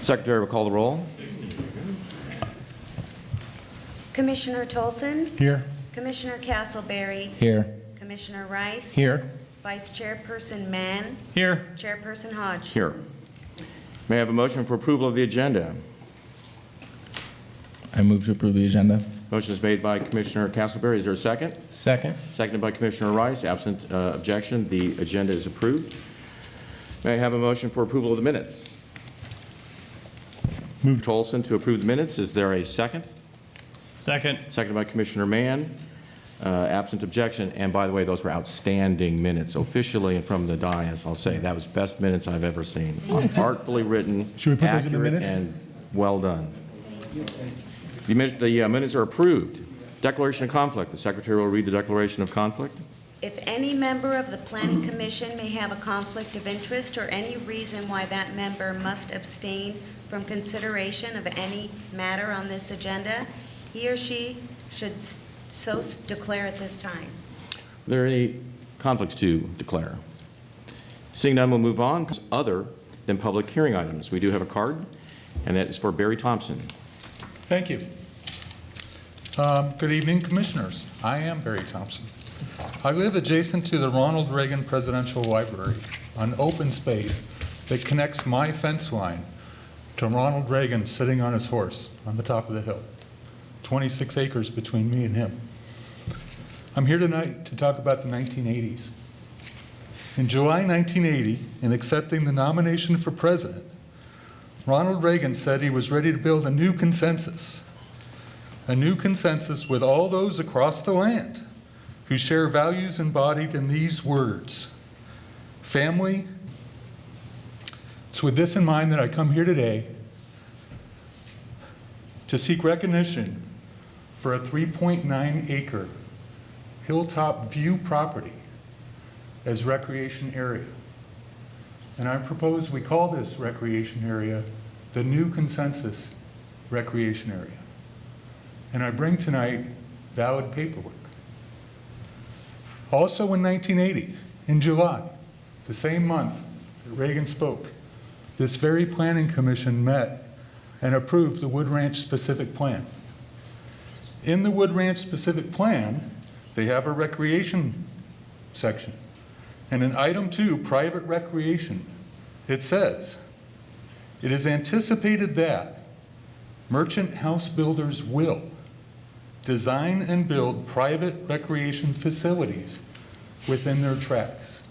Secretary will call the roll. Commissioner Thompson, Here. Commissioner Castleberry, Here. Commissioner Rice, Here. Vice Chairperson Mann, Here. Chairperson Hodge. Here. May I have a motion for approval of the agenda? I move to approve the agenda. Motion is made by Commissioner Castleberry. Is there a second? Second. Seconded by Commissioner Rice. Absent objection, the agenda is approved. May I have a motion for approval of the minutes? Move Tolson to approve the minutes. Is there a second? Second. Seconded by Commissioner Mann. Absent objection. And by the way, those were outstanding minutes. Officially and from the dais, I'll say that was best minutes I've ever seen. Artfully written, Should we put those in the accurate, minutes? and well done. The minutes are approved. Declaration of conflict. The Secretary will read the declaration of conflict. If any member of the Planning Commission may have a conflict of interest or any reason why that member must abstain from consideration of any matter on this agenda, he or she should so declare at this time. Are there any conflicts to declare? Seeing none, we'll move on. Other than public hearing items, we do have a card, and that is for Barry Thompson. Thank you. Good evening, Commissioners. I am Barry Thompson. I live adjacent to the Ronald Reagan Presidential Library, an open space that connects my fence line to Ronald Reagan sitting on his horse on the top of the hill. 26 acres between me and him. I'm here tonight to talk about the 1980s. In July 1980, in accepting the nomination for president, Ronald Reagan said he was ready to build a new consensus with all those across the land who share values embodied in these words: family. It's with this in mind that I come here today to seek recognition for a 3.9 acre hilltop view property as recreation area. And I propose we call this recreation area the New Consensus Recreation Area. And I bring tonight valid paperwork. Also in 1980, in July, the same month that Reagan spoke, this very planning commission met and approved the Wood Ranch Specific Plan. In the Wood Ranch Specific Plan, they have a recreation section. And in item 2, private recreation, it says, it is anticipated that merchant house builders will design and build private recreation facilities within their tracts.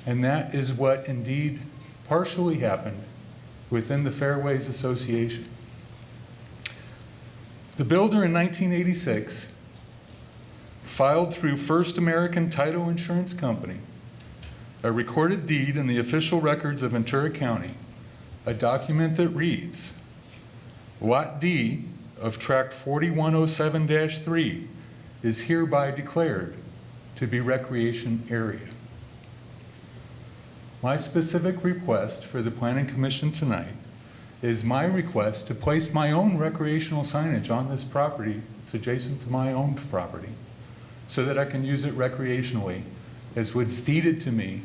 And that is what indeed partially happened within the Fairways Association. The builder in 1986 filed through First American Title Insurance Company a recorded deed in the official records of Ventura County, a document that reads, Lot D of Tract 4107-3 is hereby declared to be recreation area. My specific request for the Planning Commission tonight is my request to place my own recreational signage on this property. It's adjacent to my own property, so that I can use it recreationally as was deeded to me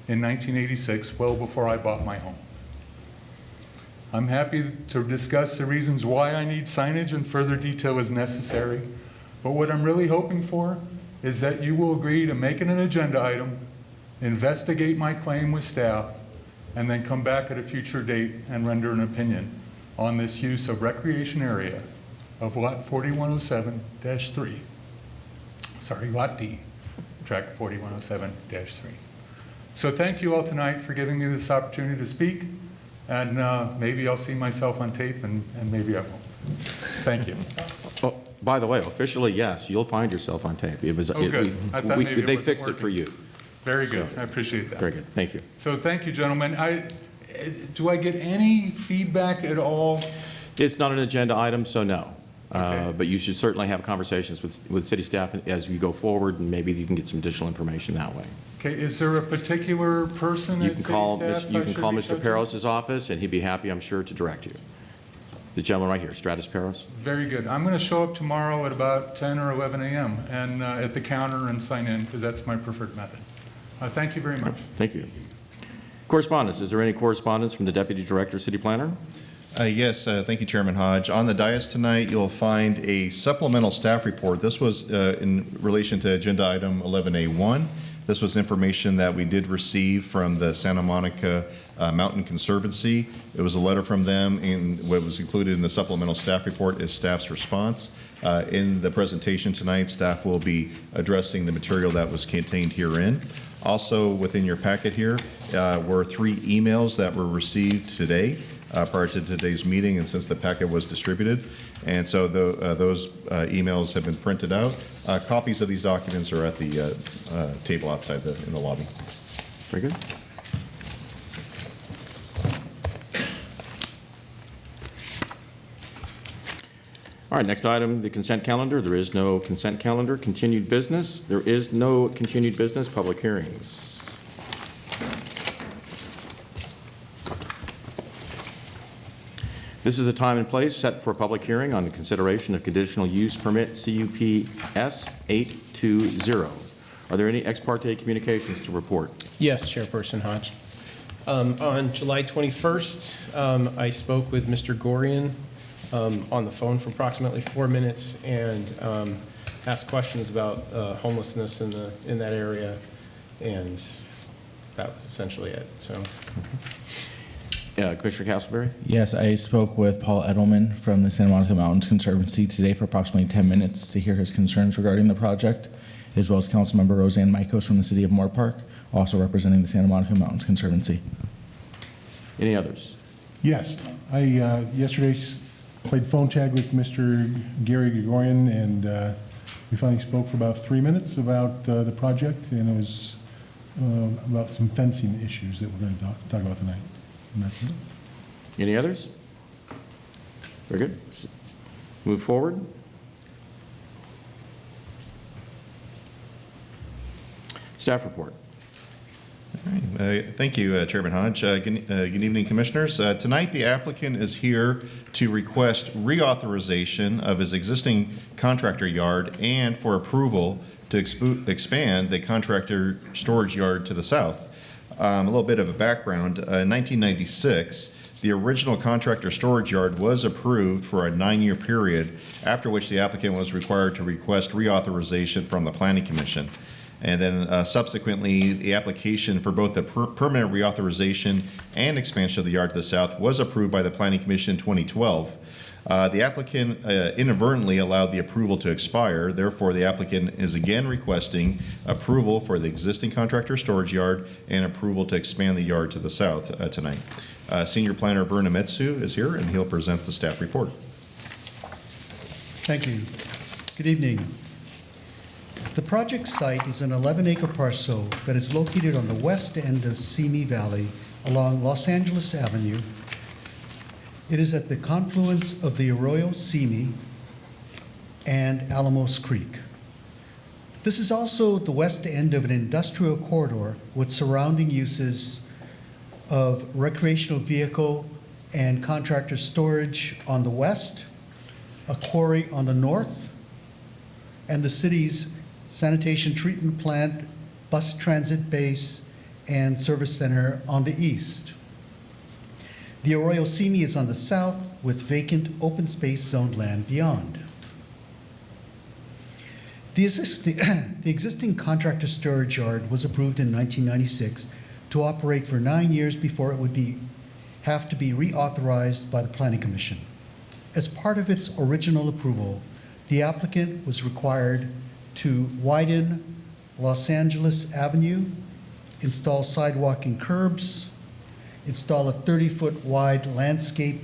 in 1986, well before I bought my home. I'm happy to discuss the reasons why I need signage in further detail as necessary, but what I'm really hoping for is that you will agree to make it an agenda item, investigate my claim with staff, and then come back at a future date and render an opinion on this use of recreation area of Lot 4107-3. Sorry, Lot D, Tract 4107-3. So thank you all tonight for giving me this opportunity to speak, and maybe I'll see myself on tape, and maybe I won't. Thank you. Oh, by the way, officially, yes, you'll find yourself on tape. It was. Good. I thought maybe it they wasn't fixed it working. for you. Very good. So, I appreciate that. Very good. Thank you. So thank you, gentlemen. Do I get any feedback at all? It's not an agenda item, so no. Okay. But you should certainly have conversations with city staff as you go forward, and maybe you can get some additional information that way. Okay. Is there a particular person You at can city call staff you I can should call reach Mr. out to? Peros' office, and he'd be happy, I'm sure, to direct you. The gentleman right here, Stratus Peros. Very good. I'm going to show up tomorrow at about 10 or 11 a.m. and at the counter and sign in, because that's my preferred method. Thank you very much. Thank you. Correspondence. Is there any correspondence from the Deputy Director, City Planner? Yes, thank you, Chairman Hodge. On the dais tonight, you'll find a supplemental staff report. This was in relation to agenda item 11A1. This was information that we did receive from the Santa Monica Mountain Conservancy. It was a letter from them, and what was included in the supplemental staff report is staff's response. In the presentation tonight, staff will be addressing the material that was contained herein. Also, within your packet here were 3 emails that were received today prior to today's meeting, and since the packet was distributed. And so those emails have been printed out. Copies of these documents are at the table outside in the lobby. Very good. All right, next item, the consent calendar. There is no consent calendar. Continued business. There is no continued business. Public hearings. This is the time and place set for a public hearing on the consideration of conditional use permit CUPS 820. Are there any ex parte communications to report? Yes, Chairperson Hodge. On July 21st, I spoke with Mr. Gorian on the phone for approximately 4 minutes and asked questions about homelessness in that area, and that was essentially it. So. Commissioner Castleberry? Yes, I spoke with Paul Edelman from the Santa Monica Mountains Conservancy today for approximately 10 minutes to hear his concerns regarding the project, as well as Councilmember Roseanne Mikos from the City of Moore Park, also representing the Santa Monica Mountains Conservancy. Any others? Yes, I yesterday played phone tag with Mr. Gary Gregorian, and we finally spoke for about 3 minutes about the project, and it was about some fencing issues that we're going to talk about tonight. And that's it. Any others? Very good. Move forward. Staff report. All right. Thank you, Chairman Hodge. Good evening, Commissioners. Tonight, the applicant is here to request reauthorization of his existing contractor yard and for approval to expand the contractor storage yard to the south. A little bit of a background. In 1996, the original contractor storage yard was approved for a 9-year period, after which the applicant was required to request reauthorization from the Planning Commission. And then subsequently, the application for both the permanent reauthorization and expansion of the yard to the south was approved by the Planning Commission in 2012. The applicant inadvertently allowed the approval to expire. Therefore, the applicant is again requesting approval for the existing contractor storage yard and approval to expand the yard to the south tonight. Senior Planner Verna Metsu is here, and he'll present the staff report. Thank you. Good evening. The project site is an 11-acre parcel that is located on the west end of Simi Valley along Los Angeles Avenue. It is at the confluence of the Arroyo Simi and Alamos Creek. This is also the west end of an industrial corridor with surrounding uses of recreational vehicle and contractor storage on the west, a quarry on the north, and the city's sanitation treatment plant, bus transit base, and service center on the east. The Arroyo Simi is on the south with vacant open space zoned land beyond. The existing contractor storage yard was approved in 1996 to operate for 9 years before it would have to be reauthorized by the Planning Commission. As part of its original approval, the applicant was required to widen Los Angeles Avenue, install sidewalk and curbs, install a 30-foot wide landscape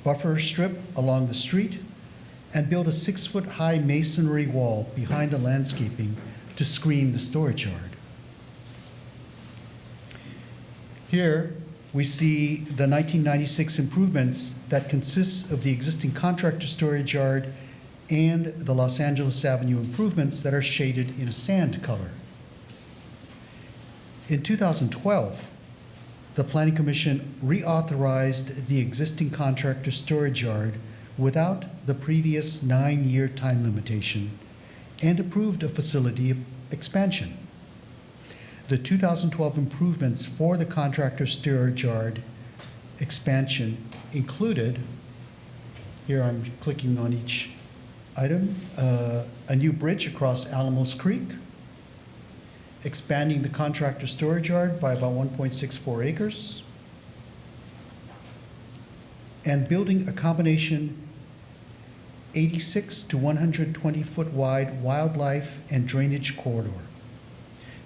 buffer strip along the street, and build a 6-foot high masonry wall behind the landscaping to screen the storage yard. Here we see the 1996 improvements that consists of the existing contractor storage yard and the Los Angeles Avenue improvements that are shaded in a sand color. In 2012, the Planning Commission reauthorized the existing contractor storage yard without the previous 9-year time limitation and approved a facility expansion. the 2012 improvements for the contractor storage yard expansion included, here I'm clicking on each item, a new bridge across Alamos Creek, expanding the contractor storage yard by about 1.64 acres, and building a combination 86 to 120 foot wide wildlife and drainage corridor.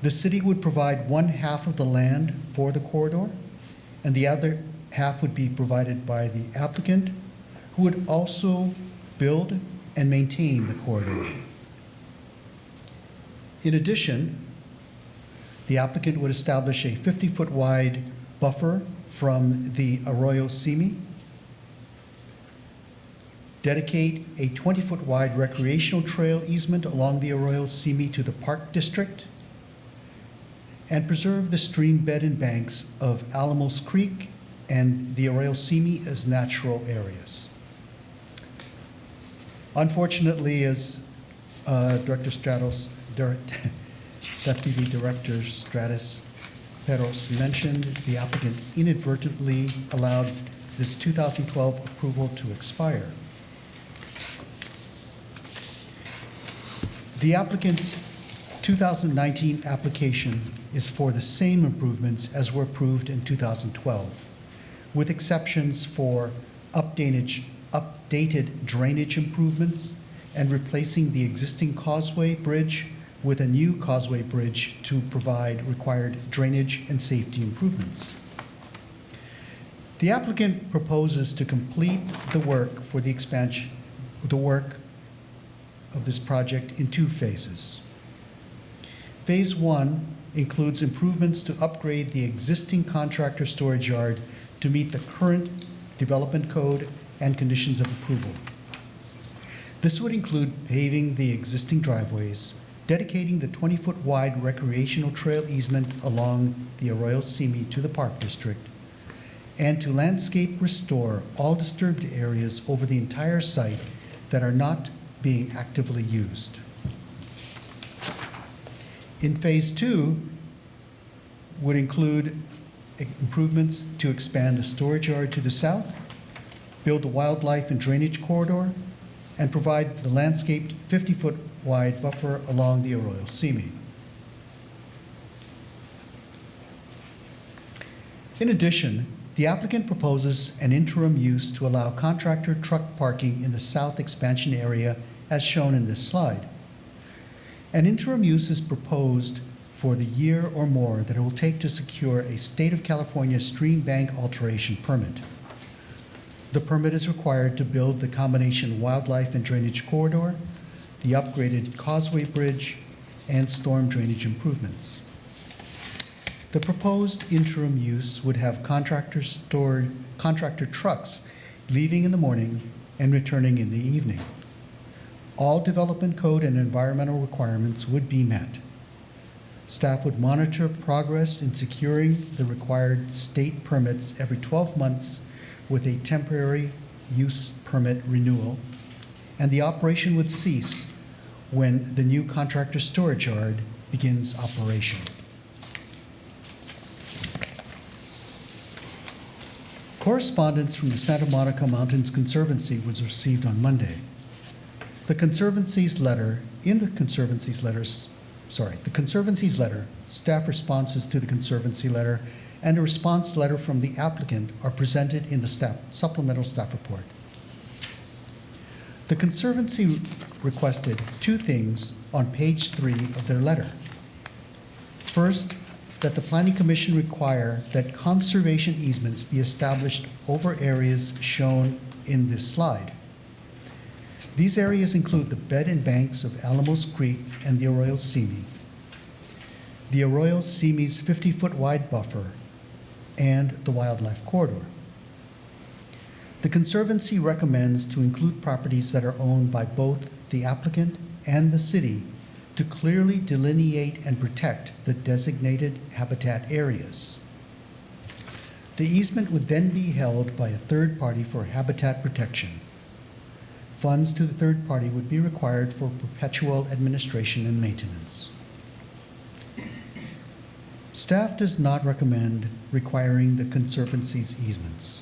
The city would provide one half of the land for the corridor, and the other half would be provided by the applicant, who would also build and maintain the corridor. In addition, the applicant would establish a 50-foot wide buffer from the Arroyo Simi, dedicate a 20-foot wide recreational trail easement along the Arroyo Simi to the Park District, and preserve the stream bed and banks of Alamos Creek and the Arroyo Simi as natural areas. Unfortunately, as Deputy Director Stratus Peros mentioned, the applicant inadvertently allowed this 2012 approval to expire. The applicant's 2019 application is for the same improvements as were approved in 2012, with exceptions for updated drainage improvements and replacing the existing causeway bridge with a new causeway bridge to provide required drainage and safety improvements. The applicant proposes to complete the work for the expansion, the work of this project in two phases. Phase 1 includes improvements to upgrade the existing contractor storage yard to meet the current development code and conditions of approval. This would include paving the existing driveways, dedicating the 20-foot wide recreational trail easement along the Arroyo Simi to the Park District, and to landscape restore all disturbed areas over the entire site that are not being actively used. In phase 2 would include improvements to expand the storage yard to the south, build the wildlife and drainage corridor, and provide the landscaped 50-foot wide buffer along the Arroyo Simi. In addition, the applicant proposes an interim use to allow contractor truck parking in the south expansion area as shown in this slide. An interim use is proposed for the year or more that it will take to secure a State of California stream bank alteration permit. The permit is required to build the combination wildlife and drainage corridor, the upgraded causeway bridge, and storm drainage improvements. The proposed interim use would have contractor trucks leaving in the morning and returning in the evening. All development code and environmental requirements would be met. Staff would monitor progress in securing the required state permits every 12 months with a temporary use permit renewal, and the operation would cease when the new contractor storage yard begins operation. Correspondence from the Santa Monica Mountains Conservancy was received on Monday. The Conservancy's letter, staff responses to the Conservancy letter, and a response letter from the applicant are presented in the supplemental staff report. The Conservancy requested two things on page 3 of their letter. First, that the Planning Commission require that conservation easements be established over areas shown in this slide. These areas include the bed and banks of Alamos Creek and the Arroyo Simi, the Arroyo Simi's 50-foot wide buffer, and the wildlife corridor. The Conservancy recommends to include properties that are owned by both the applicant and the city to clearly delineate and protect the designated habitat areas. The easement would then be held by a third party for habitat protection. Funds to the third party would be required for perpetual administration and maintenance. Staff does not recommend requiring the Conservancy's easements.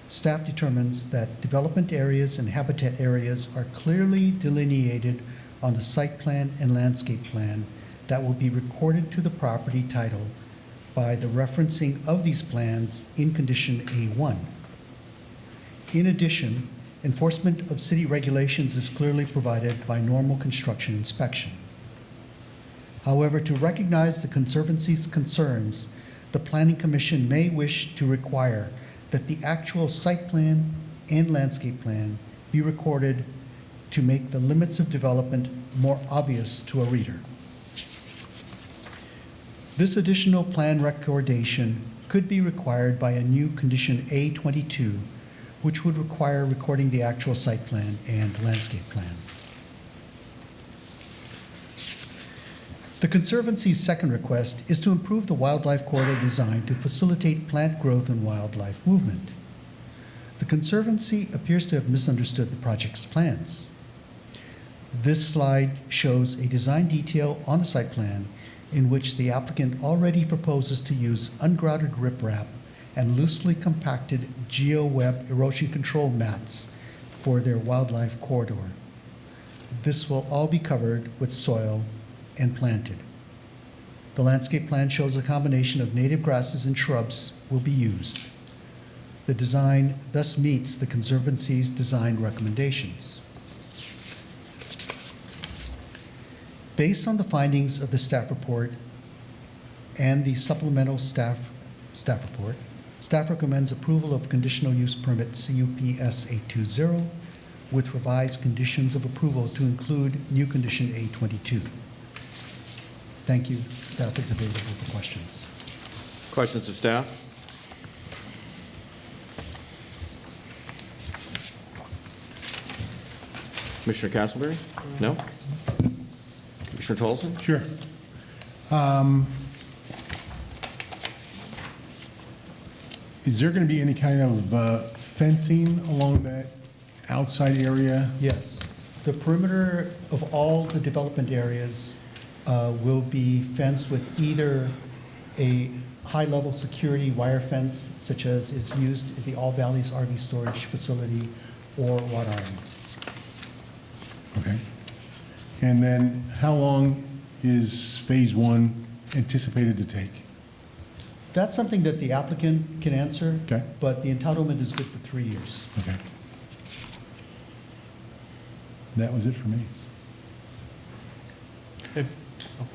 Staff determines that development areas and habitat areas are clearly delineated on the site plan and landscape plan that will be recorded to the property title by the referencing of these plans in Condition A1. In addition, enforcement of city regulations is clearly provided by normal construction inspection. However, to recognize the Conservancy's concerns, the Planning Commission may wish to require that the actual site plan and landscape plan be recorded to make the limits of development more obvious to a reader. This additional plan recordation could be required by a new Condition A22, which would require recording the actual site plan and landscape plan. The Conservancy's second request is to improve the wildlife corridor design to facilitate plant growth and wildlife movement. The Conservancy appears to have misunderstood the project's plans. This slide shows a design detail on the site plan in which the applicant already proposes to use ungrouted riprap and loosely compacted GeoWeb erosion control mats for their wildlife corridor. This will all be covered with soil and planted. The landscape plan shows a combination of native grasses and shrubs will be used. The design thus meets the Conservancy's design recommendations. Based on the findings of the staff report and the supplemental staff report, staff recommends approval of conditional use permit CUPS 820 with revised conditions of approval to include new condition A22. Thank you. Staff is available for questions. Questions of staff? Commissioner Castleberry? No? Commissioner Tolson? Sure. Is there going to be any kind of fencing along that outside area? Yes. The perimeter of all the development areas will be fenced with either a high-level security wire fence, such as is used at the All Valleys RV storage facility, or wrought iron. Okay. And then how long is phase one anticipated to take? That's something that the applicant can answer. Okay. But the entitlement is good for 3 years. Okay. That was it for me.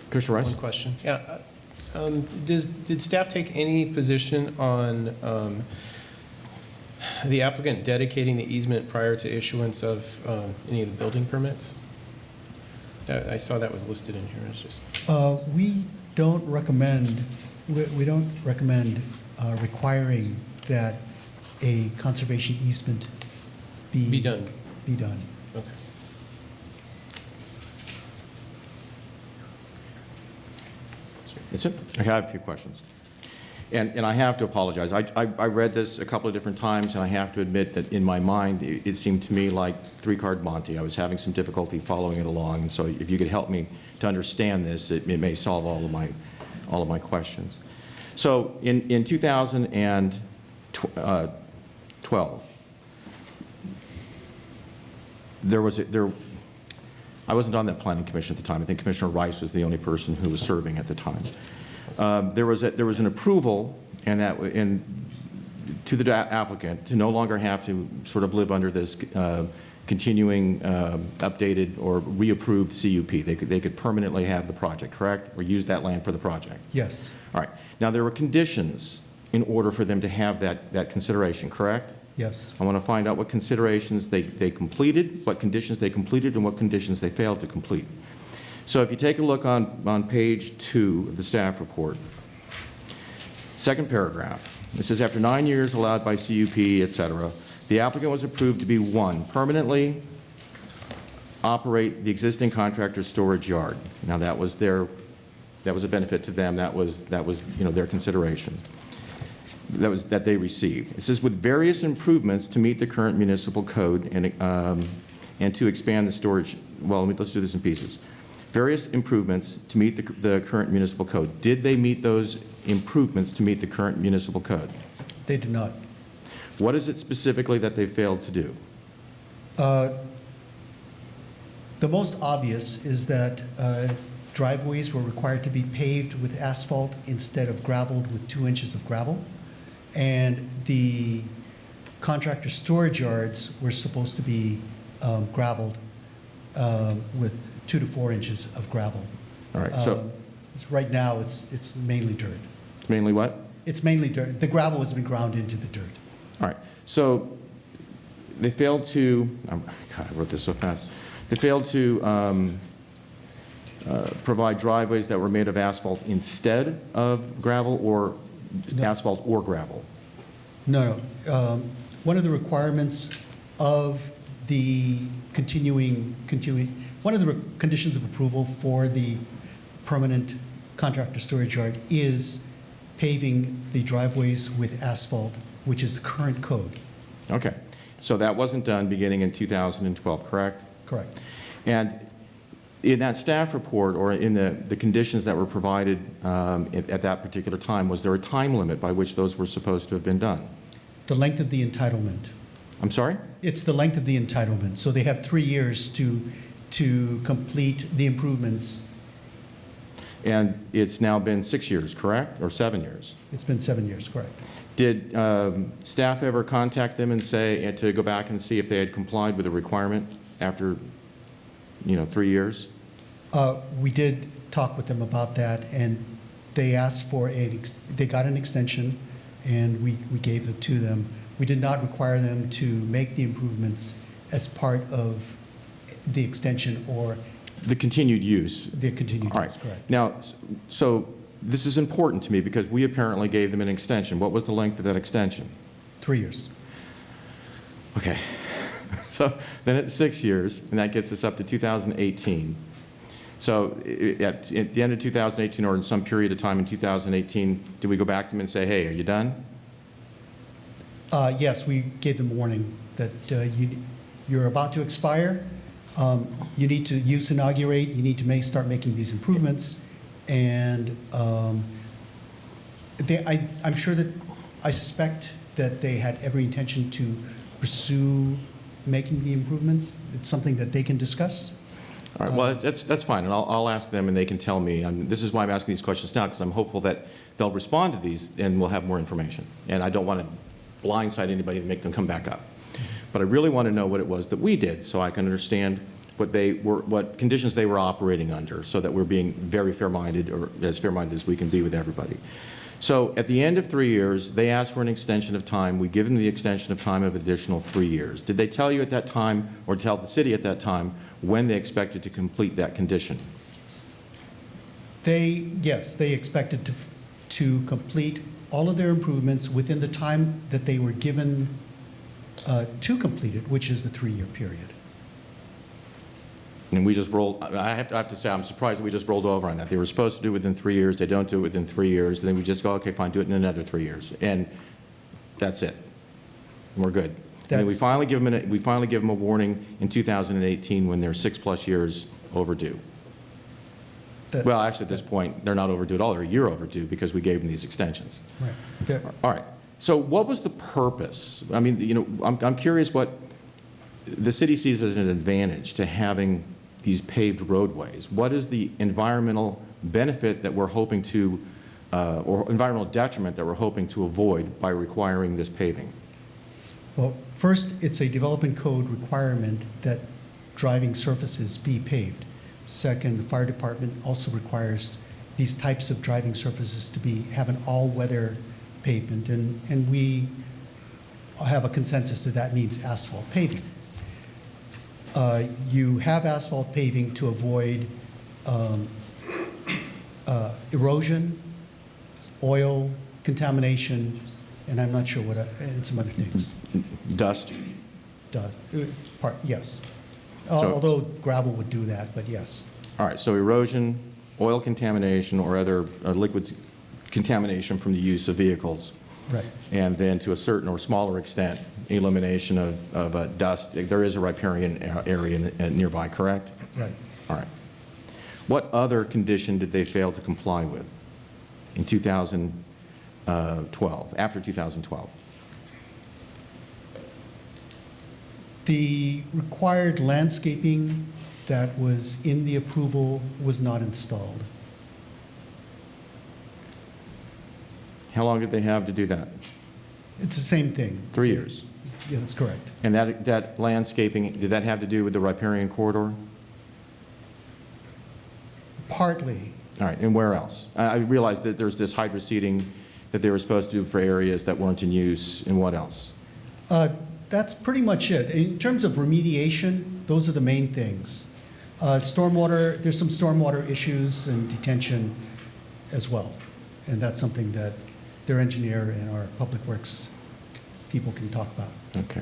Commissioner Rice? One question. Yeah. Did staff take any position on the applicant dedicating the easement prior to issuance of any of the building permits? I saw that was listed in here. It's just We don't recommend requiring that a conservation easement be done. Be done. Okay. That's it? I have a few questions. And I have to apologize. I read this a couple of different times, and I have to admit that in my mind, it seemed to me like three-card Monte. I was having some difficulty following it along, and so if you could help me to understand this, it may solve all of my questions. So in 2012, I wasn't on that planning commission at the time. I think Commissioner Rice was the only person who was serving at the time. There was an approval to the applicant to no longer have to sort of live under this continuing updated or reapproved CUP. They could permanently have the project, correct? Or use that land for the project? Yes. All right. Now, there were conditions in order for them to have that consideration, correct? Yes. I want to find out what considerations they completed, what conditions they completed, and what conditions they failed to complete. So if you take a look on page 2 of the staff report, second paragraph, it says, after 9 years allowed by CUP, et cetera, the applicant was approved to be, 1, permanently operate the existing contractor's storage yard. Now, that was a benefit to them. That was their consideration that they received. It says, with various improvements to meet the current municipal code and to expand the storage. Well, let's do this in pieces. various improvements to meet the current municipal code. Did they meet those improvements to meet the current municipal code? They do not. What is it specifically that they failed to do? The most obvious is that driveways were required to be paved with asphalt instead of gravelled with 2 inches of gravel. And the contractor storage yards were supposed to be gravelled with 2 to 4 inches of gravel. All right, so Right now, it's mainly dirt. mainly what? It's mainly dirt. The gravel has been ground into the dirt. All right, so they failed to, God, I wrote this so fast. They failed to provide driveways that were made of asphalt instead of gravel, or asphalt or gravel? No. One of the requirements of the one of the conditions of approval for the permanent contractor storage yard is paving the driveways with asphalt, which is the current code. Okay, so that wasn't done beginning in 2012, correct? Correct. And in that staff report, or in the conditions that were provided at that particular time, was there a time limit by which those were supposed to have been done? The length of the entitlement. I'm sorry? It's the length of the entitlement. So they have 3 years to complete the improvements. And it's now been 6 years, correct? Or 7 years? It's been 7 years, correct. Did staff ever contact them and say, to go back and see if they had complied with the requirement after, 3 years? We did talk with them about that, and they asked for they got an extension, and we gave it to them. We did not require them to make the improvements as part of the extension or The continued use. the continued All right. use, correct. Now, so this is important to me because we apparently gave them an extension. What was the length of that extension? 3 years. Okay. So then it's 6 years, and that gets us up to 2018. So at the end of 2018, or in some period of time in 2018, did we go back to them and say, hey, are you done? Yes, we gave them warning that you're about to expire. You need to inaugurate. You need to start making these improvements. And I'm sure that I suspect that they had every intention to pursue making the improvements. It's something that they can discuss. All right, well, that's fine, and I'll ask them, and they can tell me. This is why I'm asking these questions now, because I'm hopeful that they'll respond to these, and we'll have more information. And I don't want to blindside anybody to make them come back up. But I really want to know what it was that we did, so I can understand what conditions they were operating under, so that we're being very fair-minded, or as fair-minded as we can be with everybody. So at the end of 3 years, they asked for an extension of time. We give them the extension of time of additional 3 years. Did they tell you at that time, or tell the city at that time, when they expected to complete that condition? Yes, they expected to complete all of their improvements within the time that they were given to complete it, which is the 3-year period. And we just rolled, I have to say, I'm surprised that we just rolled over on that. They were supposed to do it within 3 years, they don't do it within 3 years, and then we just go, okay, fine, do it in another 3 years. And that's it. And we're good. And then we finally give them a warning in 2018 when they're 6+ years overdue. Well, actually, at this point, they're not overdue at all. They're a year overdue because we gave them these extensions. Right. All right. So what was the purpose? I mean, I'm curious what the city sees as an advantage to having these paved roadways. What is the environmental benefit that we're hoping to, or environmental detriment that we're hoping to avoid by requiring this paving? Well, first, it's a development code requirement that driving surfaces be paved. Second, the fire department also requires these types of driving surfaces to have an all-weather pavement, and we have a consensus that means asphalt paving. You have asphalt paving to avoid erosion, oil contamination, and I'm not sure what, and some other things. Dust? Yes. Although gravel would do that, but yes. All right, so erosion, oil contamination, or other liquids contamination from the use of vehicles. Right. And then to a certain or smaller extent, elimination of dust. There is a riparian area nearby, correct? Right. All right. What other condition did they fail to comply with in 2012, after 2012? The required landscaping that was in the approval was not installed. How long did they have to do that? It's the same thing. 3 years. Yeah, that's correct. And that landscaping, did that have to do with the riparian corridor? Partly. All right, and where else? I realize that there's this hydroseeding that they were supposed to do for areas that weren't in use, and what else? That's pretty much it. In terms of remediation, those are the main things. Stormwater, there's some stormwater issues and detention as well. And that's something that their engineer and our public works people can talk about. Okay.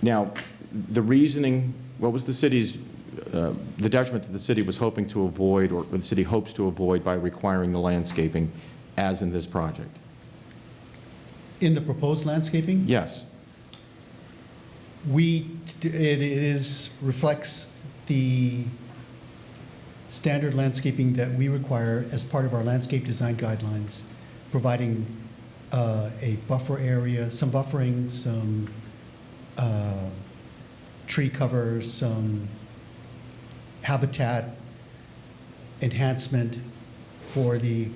Now, the reasoning, what was the city's, the detriment that the city was hoping to avoid, or the city hopes to avoid by requiring the landscaping as in this project? In the proposed landscaping, Yes. it reflects the standard landscaping that we require as part of our landscape design guidelines, providing a buffer area, some buffering, some tree cover, some habitat enhancement for the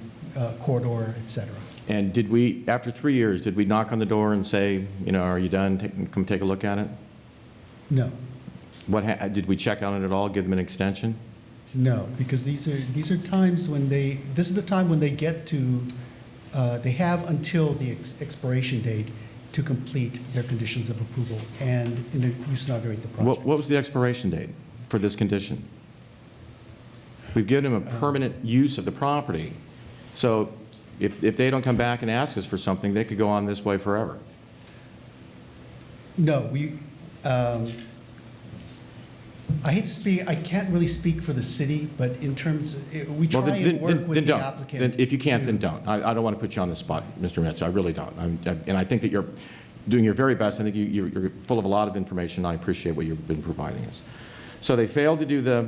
corridor, et cetera. And did we, after 3 years, did we knock on the door and say, you know, are you done? Come take a look at it? No, Did we check on it at all, give them an extension? no, because these are times when this is the time when they get to, they have until the expiration date to complete their conditions of approval and use and inaugurate the project. What was the expiration date for this condition? We've given them a permanent use of the property. So if they don't come back and ask us for something, they could go on this way forever. No, I hate to speak, I can't really speak for the city, but in terms, we try Well, and work with the don't. applicant. If you can't, to- then don't. I don't want to put you on the spot, Mr. Metz. I really don't. And I think that you're doing your very best. I think you're full of a lot of information. I appreciate what you've been providing us. So they failed to do the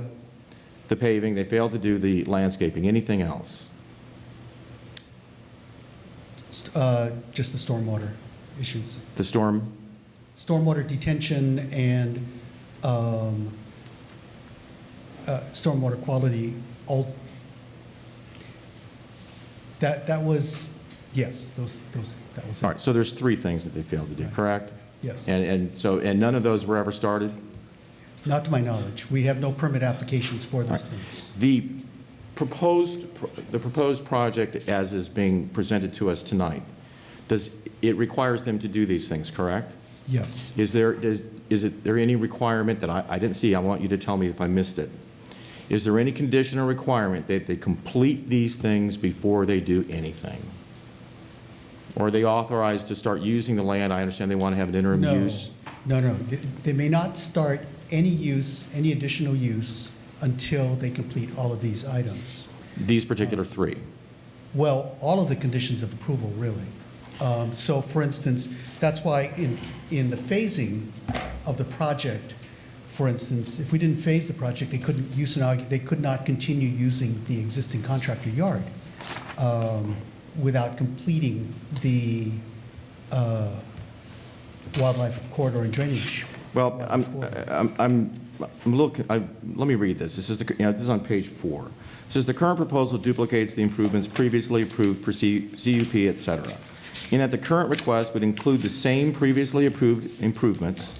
paving. They failed to do the landscaping. Anything else? Just the stormwater issues. The storm? Stormwater detention and stormwater quality, that was, yes, that was it. All right, so there's 3 things that they failed to do, correct? Yes. And none of those were ever started? Not to my knowledge. We have no permit applications for those things. The proposed project as is being presented to us tonight, it requires them to do these things, correct? Yes. Is there any requirement that I didn't see? I want you to tell me if I missed it. Is there any condition or requirement that they complete these things before they do anything? Or are they authorized to start using the land? I understand they want to have an interim No. use. No. They may not start any use, any additional use, until they complete all of these items. These particular 3. Well, all of the conditions of approval, really. So, for instance, that's why in the phasing of the project, for instance, if we didn't phase the project, they could not continue using the existing contractor yard without completing the wildlife corridor and drainage. Well, let me read this. This is on page 4. It says, the current proposal duplicates the improvements previously approved for CUP, et cetera, in that the current request would include the same previously approved improvements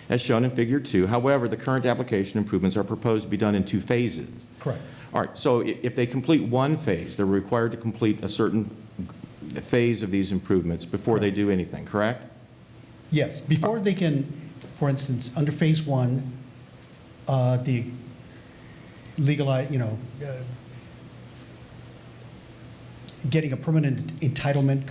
as shown in Figure 2. However, the current application improvements are proposed to be done in 2 phases. Correct. All right, so if they complete one phase, they're required to complete a certain phase of these improvements before they do anything, correct? Yes, before they can, for instance, under Phase 1, the legalize, getting a permanent entitlement,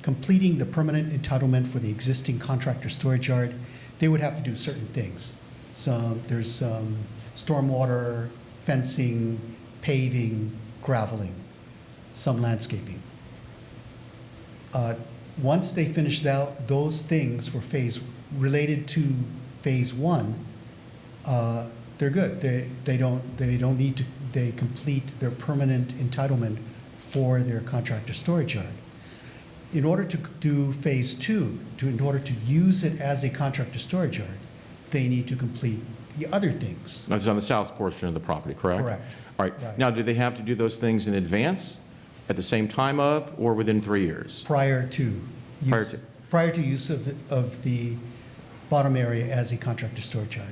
completing the permanent entitlement for the existing contractor storage yard, they would have to do certain things. There's some stormwater, fencing, paving, graveling, some landscaping. Once they finish those things for related to Phase 1, they're good. They don't need to, they complete their permanent entitlement for their contractor storage yard. In order to do phase two, in order to use it as a contractor storage yard, they need to complete the other things. That's on the south portion of the property, correct? Correct. All right. Right. Now, do they have to do those things in advance, at the same time of, or within 3 years? Prior to use of the bottom area as a contractor storage yard.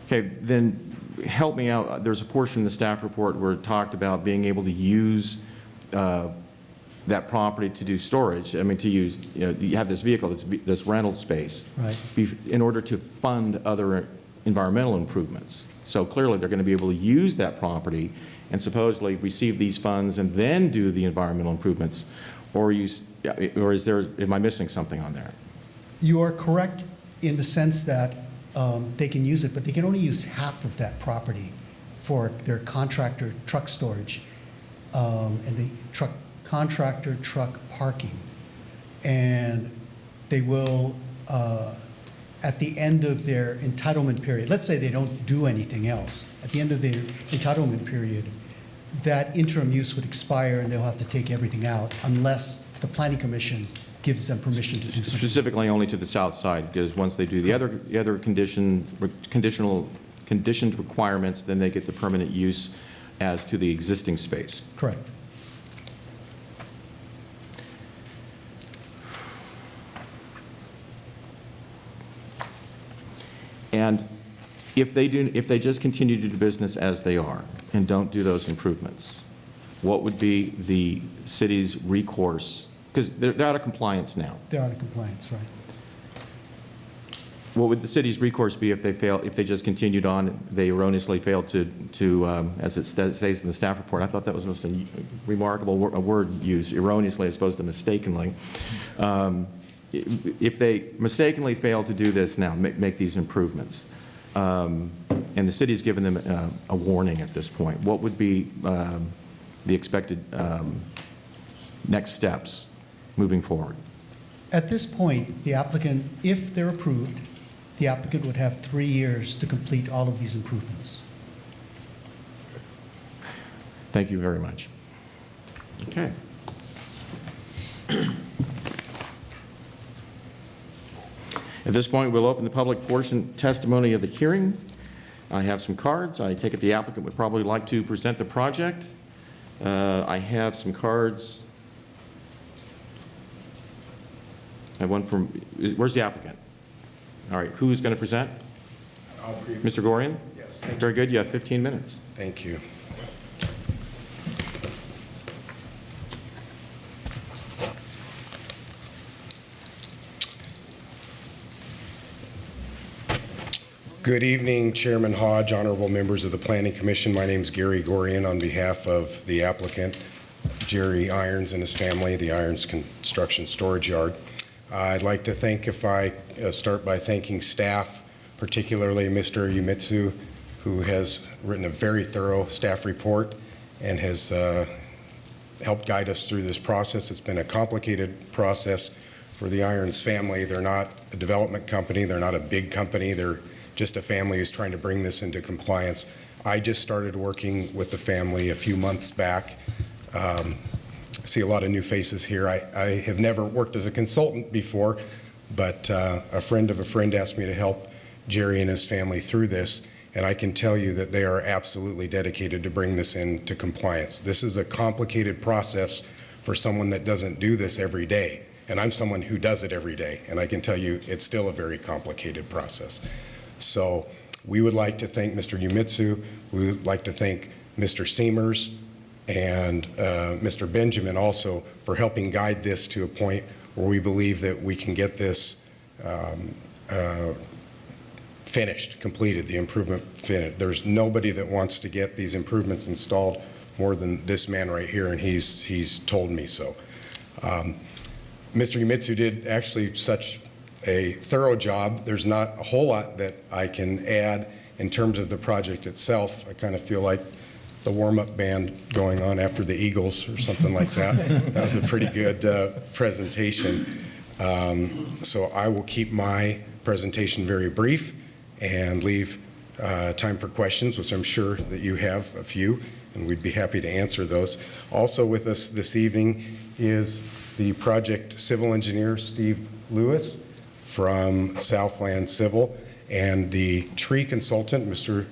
Okay, then help me out. There's a portion in the staff report where it talked about being able to use that property to do storage. I mean, to use, you have this vehicle, this rental space. Right. In order to fund other environmental improvements. So clearly, they're going to be able to use that property and supposedly receive these funds and then do the environmental improvements. Or is there, am I missing something on there? You are correct in the sense that they can use it, but they can only use half of that property for their contractor truck storage and the contractor truck parking. And they will, at the end of their entitlement period, let's say they don't do anything else, at the end of their entitlement period, that interim use would expire and they'll have to take everything out unless the Planning Commission gives them permission to do something. Specifically only to the south side, because once they do the other conditioned requirements, then they get the permanent use as to the existing space. Correct. And if they just continue to do business as they are and don't do those improvements, what would be the city's recourse? Because they're out of compliance now. They're out of compliance, right. What would the city's recourse be if they just continued on, they erroneously failed to as it says in the staff report, I thought that was the most remarkable word used, erroneously as opposed to mistakenly. If they mistakenly fail to do this now, make these improvements, and the city's given them a warning at this point, what would be the expected next steps moving forward? At this point, the applicant, if they're approved, the applicant would have 3 years to complete all of these improvements. Thank you very much. Okay. At this point, we'll open the public portion testimony of the hearing. I have some cards. I take it the applicant would probably like to present the project. I have some cards. I have one from, where's the applicant? All right, who's going to present? Mr. Gorian? Yes, thank you. Very good. You have 15 minutes. Thank you. Good evening, Chairman Hodge, honorable members of the Planning Commission. My name is Gary Gorian on behalf of the applicant, Jerry Irons and his family, the Irons Construction Storage Yard. I'd like to thank, if I start by thanking staff, particularly Mr. Umitsu, who has written a very thorough staff report and has helped guide us through this process. It's been a complicated process for the Irons family. They're not a development company. They're not a big company. They're just a family who's trying to bring this into compliance. I just started working with the family a few months back. See a lot of new faces here. I have never worked as a consultant before, but a friend of a friend asked me to help Jerry and his family through this, and I can tell you that they are absolutely dedicated to bring this into compliance. This is a complicated process for someone that doesn't do this every day, and I'm someone who does it every day, and I can tell you it's still a very complicated process. So we would like to thank Mr. Umitsu. We would like to thank Mr. Seamers and Mr. Benjamin also for helping guide this to a point where we believe that we can get this finished, completed, the improvement finished. There's nobody that wants to get these improvements installed more than this man right here, and he's told me so. Mr. Umitsu did actually such a thorough job. There's not a whole lot that I can add in terms of the project itself. I kind of feel like the warm-up band going on after the Eagles or something like that. That was a pretty good presentation. So I will keep my presentation very brief and leave time for questions, which I'm sure that you have a few, and we'd be happy to answer those. Also with us this evening is the project civil engineer, Steve Lewis, from Southland Civil, and the tree consultant, Mr.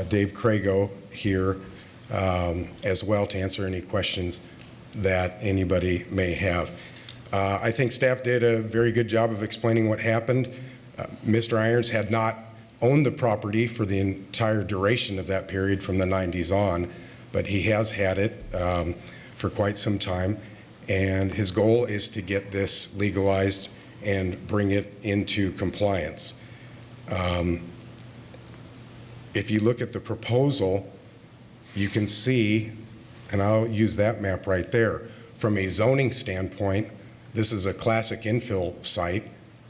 Dave Crago, here as well to answer any questions that anybody may have. I think staff did a very good job of explaining what happened. Mr. Irons had not owned the property for the entire duration of that period from the 90s on, but he has had it for quite some time, and his goal is to get this legalized and bring it into compliance. If you look at the proposal, you can see, and I'll use that map right there, from a zoning standpoint, this is a classic infill site.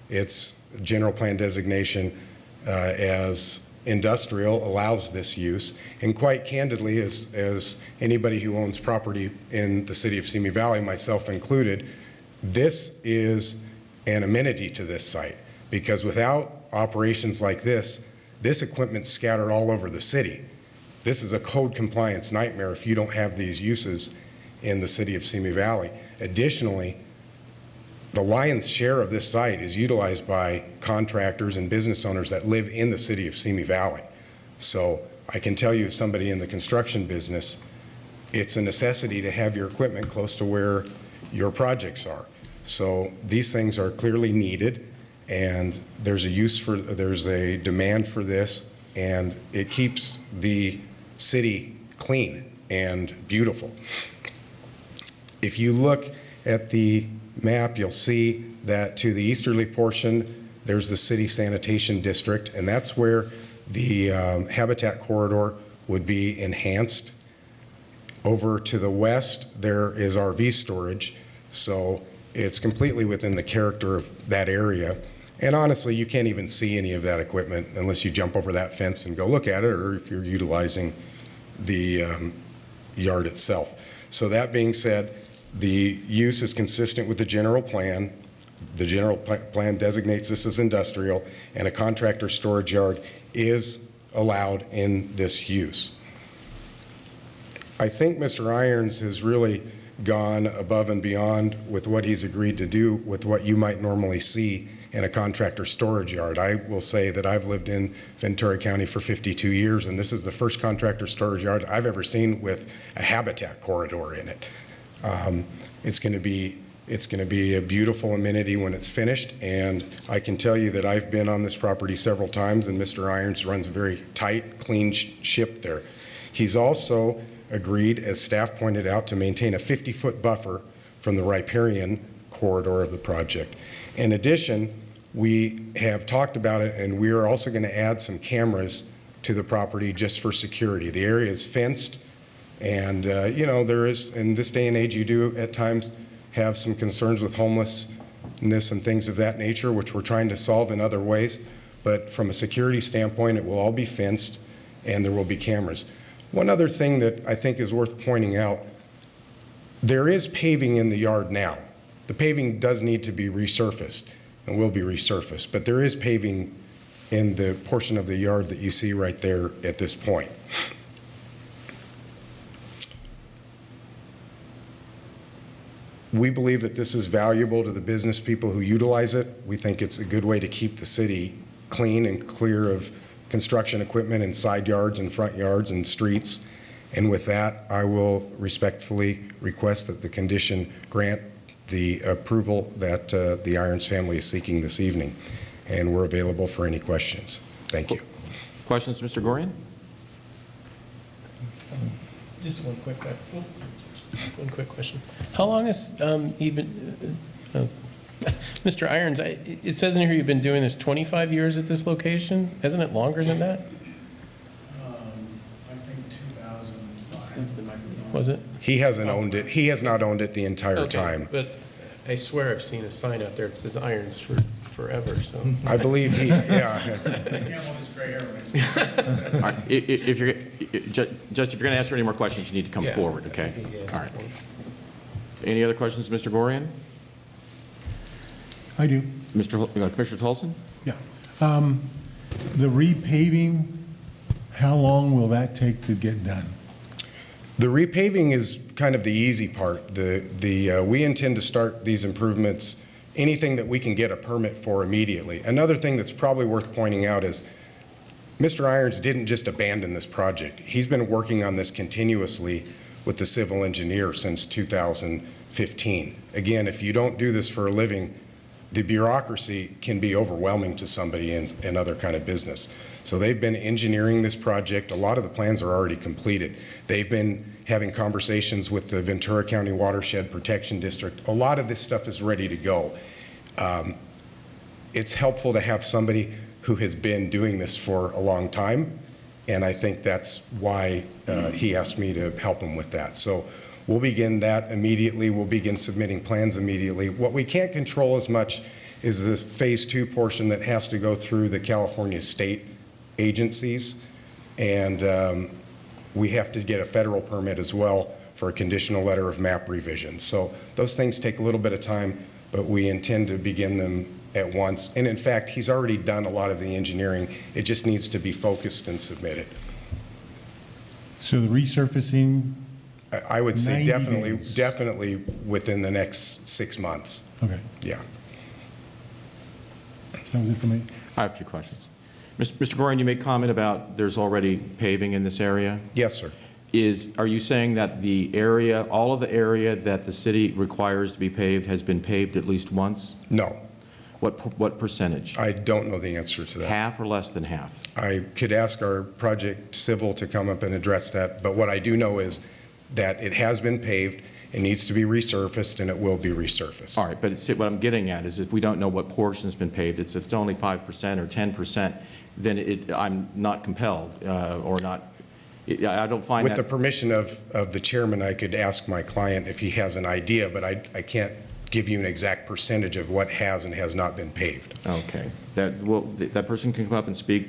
Its general plan designation as industrial allows this use. And quite candidly, as anybody who owns property in the city of Simi Valley, myself included, this is an amenity to this site, because without operations like this equipment's scattered all over the city. This is a code compliance nightmare if you don't have these uses in the city of Simi Valley. Additionally, the lion's share of this site is utilized by contractors and business owners that live in the city of Simi Valley. So I can tell you, as somebody in the construction business, it's a necessity to have your equipment close to where your projects are. So these things are clearly needed, and there's a demand for this, and it keeps the city clean and beautiful. If you look at the map, you'll see that to the easterly portion, there's the city sanitation district, and that's where the habitat corridor would be enhanced. Over to the west, there is RV storage, so it's completely within the character of that area. And honestly, you can't even see any of that equipment unless you jump over that fence and go look at it, or if you're utilizing the yard itself. So that being said, the use is consistent with the general plan. The general plan designates this as industrial, and a contractor storage yard is allowed in this use. I think Mr. Irons has really gone above and beyond with what he's agreed to do with what you might normally see in a contractor storage yard. I will say that I've lived in Ventura County for 52 years, and this is the first contractor storage yard I've ever seen with a habitat corridor in it. It's going to be a beautiful amenity when it's finished, and I can tell you that I've been on this property several times, and Mr. Irons runs a very tight, clean ship there. He's also agreed, as staff pointed out, to maintain a 50-foot buffer from the riparian corridor of the project. In addition, we have talked about it, and we are also going to add some cameras to the property just for security. The area is fenced, and you know, there is, in this day and age, you do at times have some concerns with homelessness and things of that nature, which we're trying to solve in other ways. But from a security standpoint, it will all be fenced, and there will be cameras. One other thing that I think is worth pointing out, there is paving in the yard now. The paving does need to be resurfaced and will be resurfaced, but there is paving in the portion of the yard that you see right there at this point. We believe that this is valuable to the business people who utilize it. We think it's a good way to keep the city clean and clear of construction equipment in side yards and front yards and streets. And with that, I will respectfully request that the condition grant the approval that the Irons family is seeking this evening. And we're available for any questions. Thank you. Questions, Mr. Gorian? Just one quick question. How long has he been, Mr. Irons, it says in here you've been doing this 25 years at this location? Isn't it longer than that? I think 2005. Was it? He hasn't owned it. He has not owned it the entire Okay, time. but I swear I've seen a sign out there that says Irons for forever, so. I believe he, yeah. Camel is gray hair when it's- All right, if you're, just if you're going to answer any more questions, you need to come forward, okay? All right. Any other questions, Mr. Gorian? I do. Commissioner Tolson? Yeah. The repaving How long will that take to get done? The repaving is kind of the easy part. We intend to start these improvements, anything that we can get a permit for immediately. Another thing that's probably worth pointing out is Mr. Irons didn't just abandon this project. He's been working on this continuously with the civil engineer since 2015. Again, if you don't do this for a living, the bureaucracy can be overwhelming to somebody in other kind of business. So they've been engineering this project. A lot of the plans are already completed. They've been having conversations with the Ventura County Watershed Protection District. A lot of this stuff is ready to go. It's helpful to have somebody who has been doing this for a long time, and I think that's why he asked me to help him with that. So we'll begin that immediately. We'll begin submitting plans immediately. What we can't control as much is the phase 2 portion that has to go through the California state agencies, and we have to get a federal permit as well for a conditional letter of map revision. So those things take a little bit of time, but we intend to begin them at once. And in fact, he's already done a lot of the engineering. It just needs to be focused and submitted. So the resurfacing, I would say 90 definitely, days. definitely within the next 6 months. okay, Yeah. that was it for me. I have a few questions. Mr. Gorin, you made comment about there's already paving in this area. Yes, sir. Are you saying that the area, all of the area that the city requires to be paved has been paved at least once? No, What percentage? I don't know the answer to that. Half or less than half? I could ask our project civil to come up and address that, but what I do know is that it has been paved, it needs to be resurfaced, and it will be resurfaced. All right, but what I'm getting at is if we don't know what portion's been paved, if it's only 5% or 10%, then I'm not compelled or not, I don't find With the that. permission of the chairman, I could ask my client if he has an idea, but I can't give you an exact percentage of what has and has not been paved. Okay. That person can come up and speak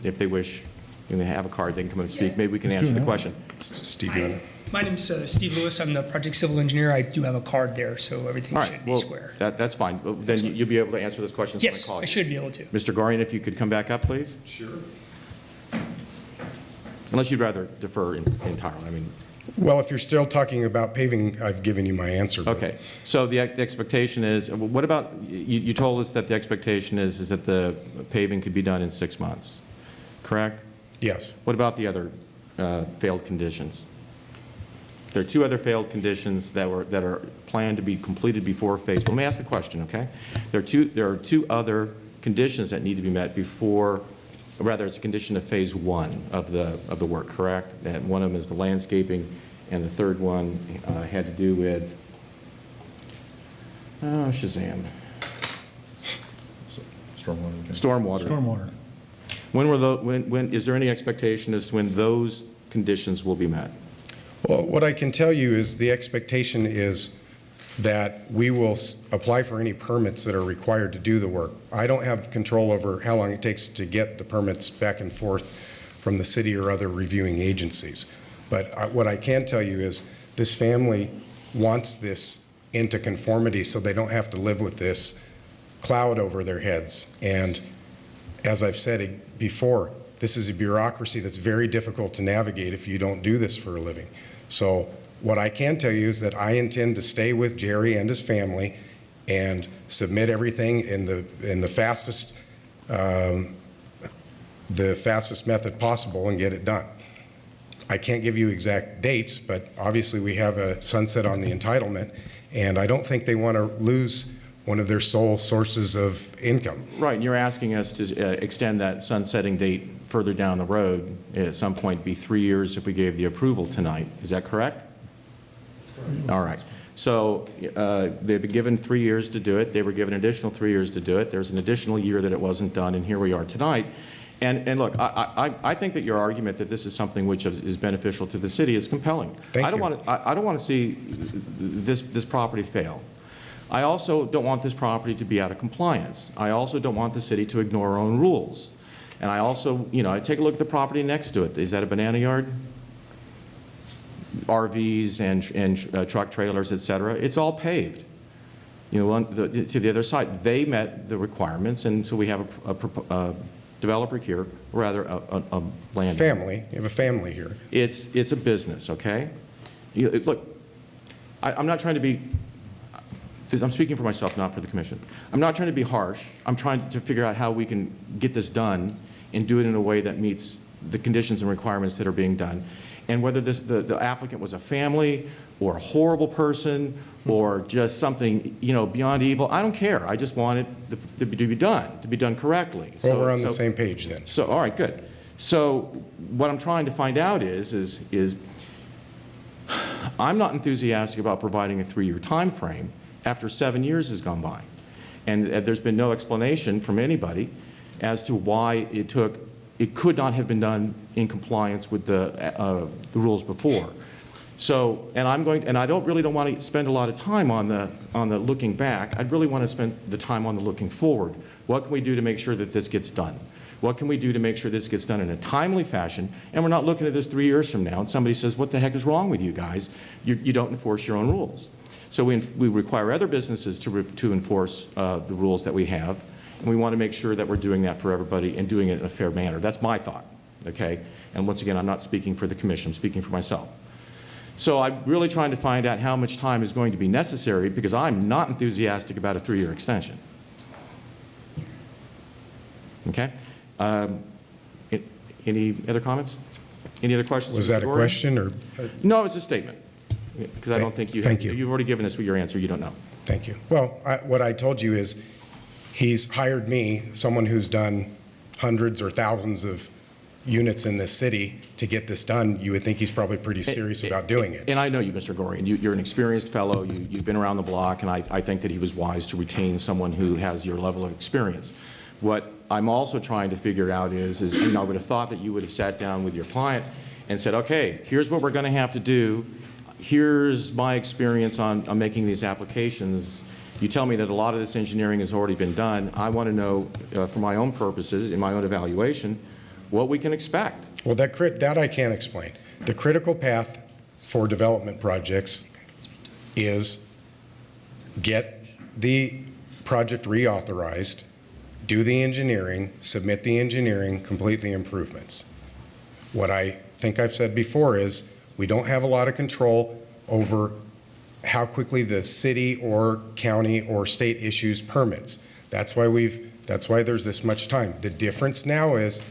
if they wish, when they have a card, they can come up and speak. Maybe we can Let's answer do the it now. question. Steve, you wanna- My name's Steve Lewis. I'm the project civil engineer. I do have a card there, so everything All should right, be well, square. that's fine. Then you'll be able to answer those questions when I Yes, call you. I should be able to. Mr. Gorin, if you could come back up, please? Sure. Unless you'd rather defer entirely, I mean. Well, if you're still talking about paving, I've given you my answer. but- Okay, so the expectation is, what about, you told us that the expectation is that the paving could be done in 6 months, correct? Yes. What about the other failed conditions? There are 2 other failed conditions that are planned to be completed before phase. Let me ask the question, okay? There are two other conditions that need to be met before, or rather, it's a condition of phase 1 of the work, correct? And one of them is the landscaping, and the third one had to do with, Shazam, stormwater. Stormwater. When is there any expectation as to when those conditions will be met? Well, what I can tell you is the expectation is that we will apply for any permits that are required to do the work. I don't have control over how long it takes to get the permits back and forth from the city or other reviewing agencies. But what I can tell you is this family wants this into conformity so they don't have to live with this cloud over their heads. And as I've said before, this is a bureaucracy that's very difficult to navigate if you don't do this for a living. So what I can tell you is that I intend to stay with Jerry and his family and submit everything in the fastest method possible and get it done. I can't give you exact dates, but obviously we have a sunset on the entitlement, and I don't think they want to lose one of their sole sources of income. Right, and you're asking us to extend that sunsetting date further down the road, at some point be 3 years if we gave the approval tonight. Is that correct? That's correct. All right. So they've been given 3 years to do it. They were given an additional 3 years to do it. There's an additional year that it wasn't done, and here we are tonight. And look, I think that your argument that this is something which is beneficial to the city is compelling. Thank I don't you. want to see this property fail. I also don't want this property to be out of compliance. I also don't want the city to ignore our own rules. And I also, I take a look at the property next to it. Is that a banana yard? RVs and truck trailers, et cetera. It's all paved. To the other side, they met the requirements, and so we have developer here, or rather a land. Family, you have a family here. It's a business, okay? Look, I'm not trying to be, I'm speaking for myself, not for the commission. I'm not trying to be harsh. I'm trying to figure out how we can get this done and do it in a way that meets the conditions and requirements that are being done. And whether the applicant was a family or a horrible person or just something, beyond evil, I don't care. I just want it to be done correctly. Well, we're on the same page then. So, all right, good. So what I'm trying to find out is I'm not enthusiastic about providing a 3-year time frame after 7 years has gone by. And there's been no explanation from anybody as to why it could not have been done in compliance with the rules before. So, and I really don't want to spend a lot of time on the looking back. I'd really want to spend the time on the looking forward. What can we do to make sure that this gets done? What can we do to make sure this gets done in a timely fashion? And we're not looking at this 3 years from now and somebody says, what the heck is wrong with you guys? You don't enforce your own rules. So we require other businesses to enforce the rules that we have. And we want to make sure that we're doing that for everybody and doing it in a fair manner. That's my thought, okay? And once again, I'm not speaking for the commission, I'm speaking for myself. So I'm really trying to find out how much time is going to be necessary because I'm not enthusiastic about a 3-year extension. Okay? Any other comments? Any other questions? Was that a question or? No, it's a statement. Because I don't think you have. Thank you. You've already given us your answer. You don't know. Thank you. Well, what I told you is he's hired me, someone who's done hundreds or thousands of units in this city, to get this done. You would think he's probably pretty serious about doing it. And I know you, Mr. Gorian. You're an experienced fellow. You've been around the block, and I think that he was wise to retain someone who has your level of experience. What I'm also trying to figure out is I would have thought that you would have sat down with your client and said, okay, here's what we're going to have to do. Here's my experience on making these applications. You tell me that a lot of this engineering has already been done. I want to know, for my own purposes, in my own evaluation, what we can expect. Well, that I can't explain. The critical path for development projects is get the project reauthorized, do the engineering, submit the engineering, complete the improvements. What I think I've said before is we don't have a lot of control over how quickly the city or county or state issues permits. That's why there's this much time. The difference now is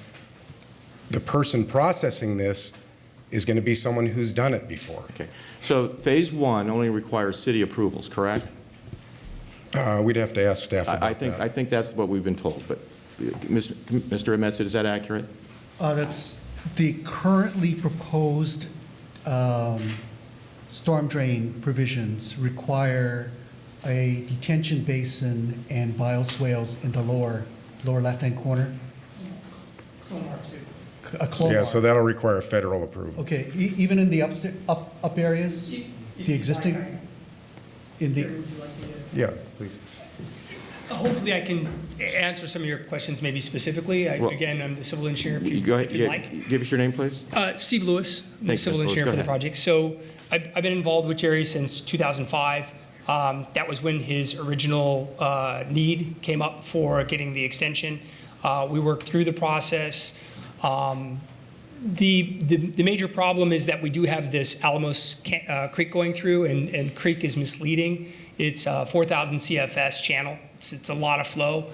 the person processing this is going to be someone who's done it before. Okay. So phase 1 only requires city approvals, correct? We'd have to ask staff about that. I think that's what we've been told, but Mr. Emetsid, is that accurate? That's the currently proposed storm drain provisions require a detention basin and bioswales in the lower left-hand corner. A clone Yeah, mark. so that'll require federal approval. Okay, even in the up areas, the existing, in the, Yeah, please. Hopefully I can answer some of your questions maybe specifically. Well, Again, I'm the civil engineer if Go ahead. you'd like. Give us your name, please. Steve Lewis, I'm the Thanks, civil Mr. Lewis. engineer Go for the ahead. project. So I've been involved with Jerry since 2005. That was when his original need came up for getting the extension. We worked through the process. The major problem is that we do have this Alamos Creek going through, and Creek is misleading. It's a 4,000 CFS channel. It's a lot of flow.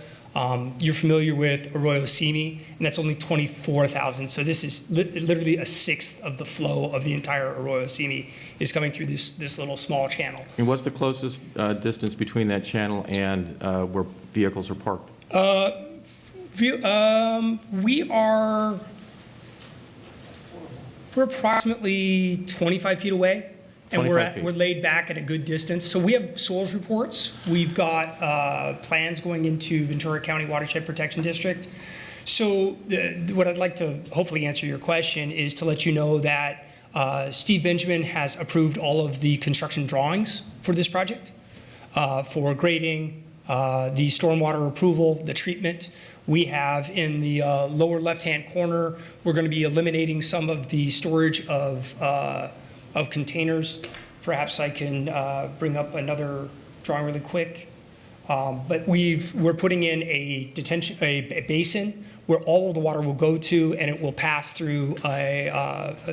You're familiar with Arroyo Simi, and that's only 24,000. So this is literally a sixth of the flow of the entire Arroyo Simi is coming through this little small channel. And what's the closest distance between that channel and where vehicles are parked? We're approximately 25 feet away, and 25 feet. we're laid back at a good distance. So we have soils reports. We've got plans going into Ventura County Watershed Protection District. So what I'd like to hopefully answer your question is to let you know that Steve Benjamin has approved all of the construction drawings for this project, for grading, the stormwater approval, the treatment. We have in the lower left-hand corner, we're going to be eliminating some of the storage of containers. Perhaps I can bring up another drawing really quick. But we're putting in a basin where all of the water will go to, and it will pass through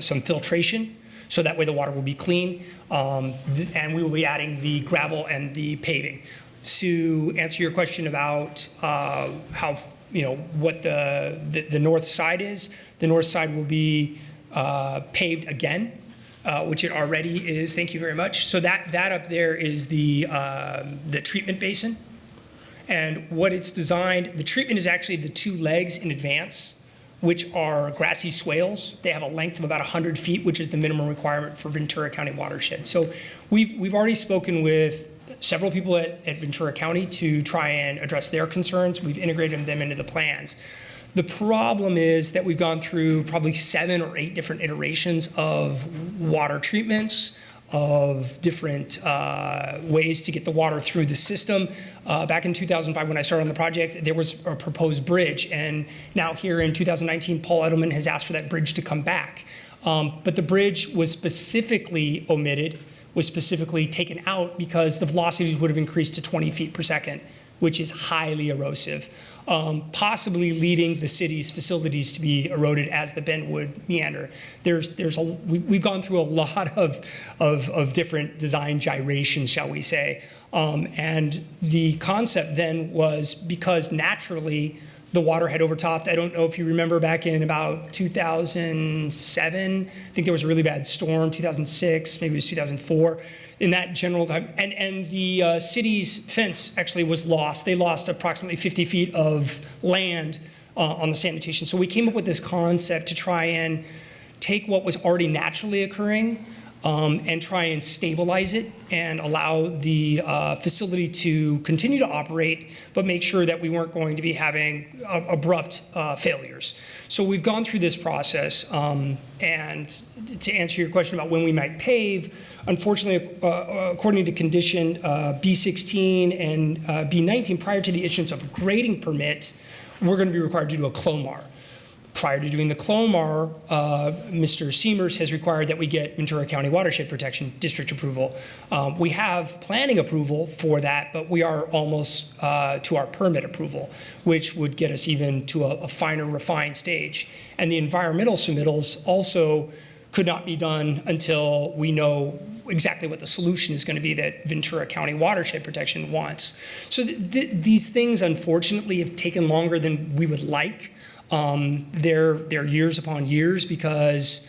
some filtration, so that way the water will be clean. And we will be adding the gravel and the paving. To answer your question about how, what the north side is, the north side will be paved again, which it already is. Thank you very much. So that up there is the treatment basin. And what it's designed, the treatment is actually the two legs in advance, which are grassy swales. They have a length of about 100 feet, which is the minimum requirement for Ventura County watershed. So we've already spoken with several people at Ventura County to try and address their concerns. We've integrated them into the plans. The problem is that we've gone through probably 7 or 8 different iterations of water treatments, of different ways to get the water through the system. Back in 2005, when I started on the project, there was a proposed bridge, and now here in 2019, Paul Edelman has asked for that bridge to come back. But the bridge was specifically omitted, was specifically taken out because the velocities would have increased to 20 feet per second, which is highly erosive, possibly leading the city's facilities to be eroded as the bend would meander. We've gone through a lot of different design gyrations, shall we say. And the concept then was, because naturally the water had overtopped. I don't know if you remember back in about 2007, I think there was a really bad storm, 2006, maybe it was 2004. In that general time, and the city's fence actually was lost. They lost approximately 50 feet of land on the sanitation. So we came up with this concept to try and take what was already naturally occurring and try and stabilize it and allow the facility to continue to operate, but make sure that we weren't going to be having abrupt failures. So we've gone through this process, and to answer your question about when we might pave, unfortunately, according to condition B16 and B19, prior to the issuance of a grading permit, we're going to be required to do a CLOMAR. Prior to doing the CLOMAR, Mr. Seamers has required that we get Ventura County Watershed Protection District approval. We have planning approval for that, but we are almost to our permit approval, which would get us even to a finer, refined stage. And the environmental submittals also could not be done until we know exactly what the solution is going to be that Ventura County Watershed Protection wants. So these things, unfortunately, have taken longer than we would like. They're years upon years because,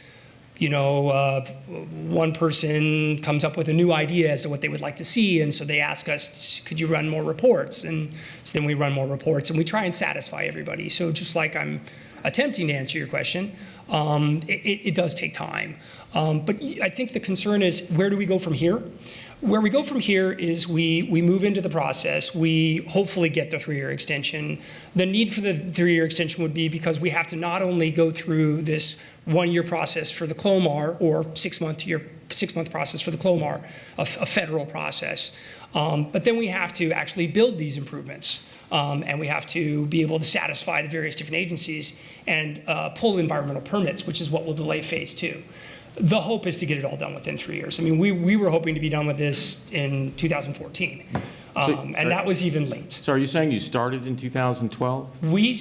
one person comes up with a new idea as to what they would like to see, and so they ask us, could you run more reports? And so then we run more reports, and we try and satisfy everybody. So just like I'm attempting to answer your question, it does take time. But I think the concern is, where do we go from here? Where we go from here is we move into the process. We hopefully get the 3-year extension. The need for the 3-year extension would be because we have to not only go through this 1-year process for the CLOMAR or 6-month process for the CLOMAR, a federal process, but then we have to actually build these improvements. And we have to be able to satisfy the various different agencies and pull environmental permits, which is what will delay phase 2. The hope is to get it all done within 3 years. I mean, we were hoping to be done with this in 2014, and that was even late. So are you saying you started in 2012? We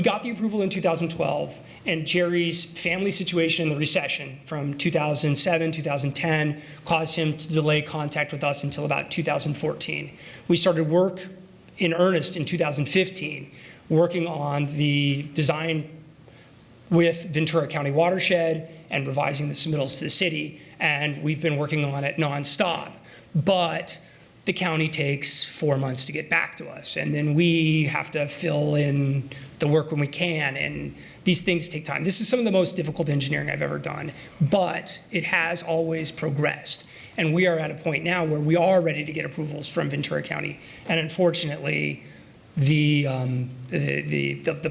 got the approval in 2012, and Jerry's family situation and the recession from 2007, 2010 caused him to delay contact with us until about 2014. We started work in earnest in 2015, working on the design with Ventura County Watershed and revising the submittals to the city, and we've been working on it nonstop. But the county takes 4 months to get back to us, and then we have to fill in the work when we can, and these things take time. This is some of the most difficult engineering I've ever done, but it has always progressed. And we are at a point now where we are ready to get approvals from Ventura County, and unfortunately, the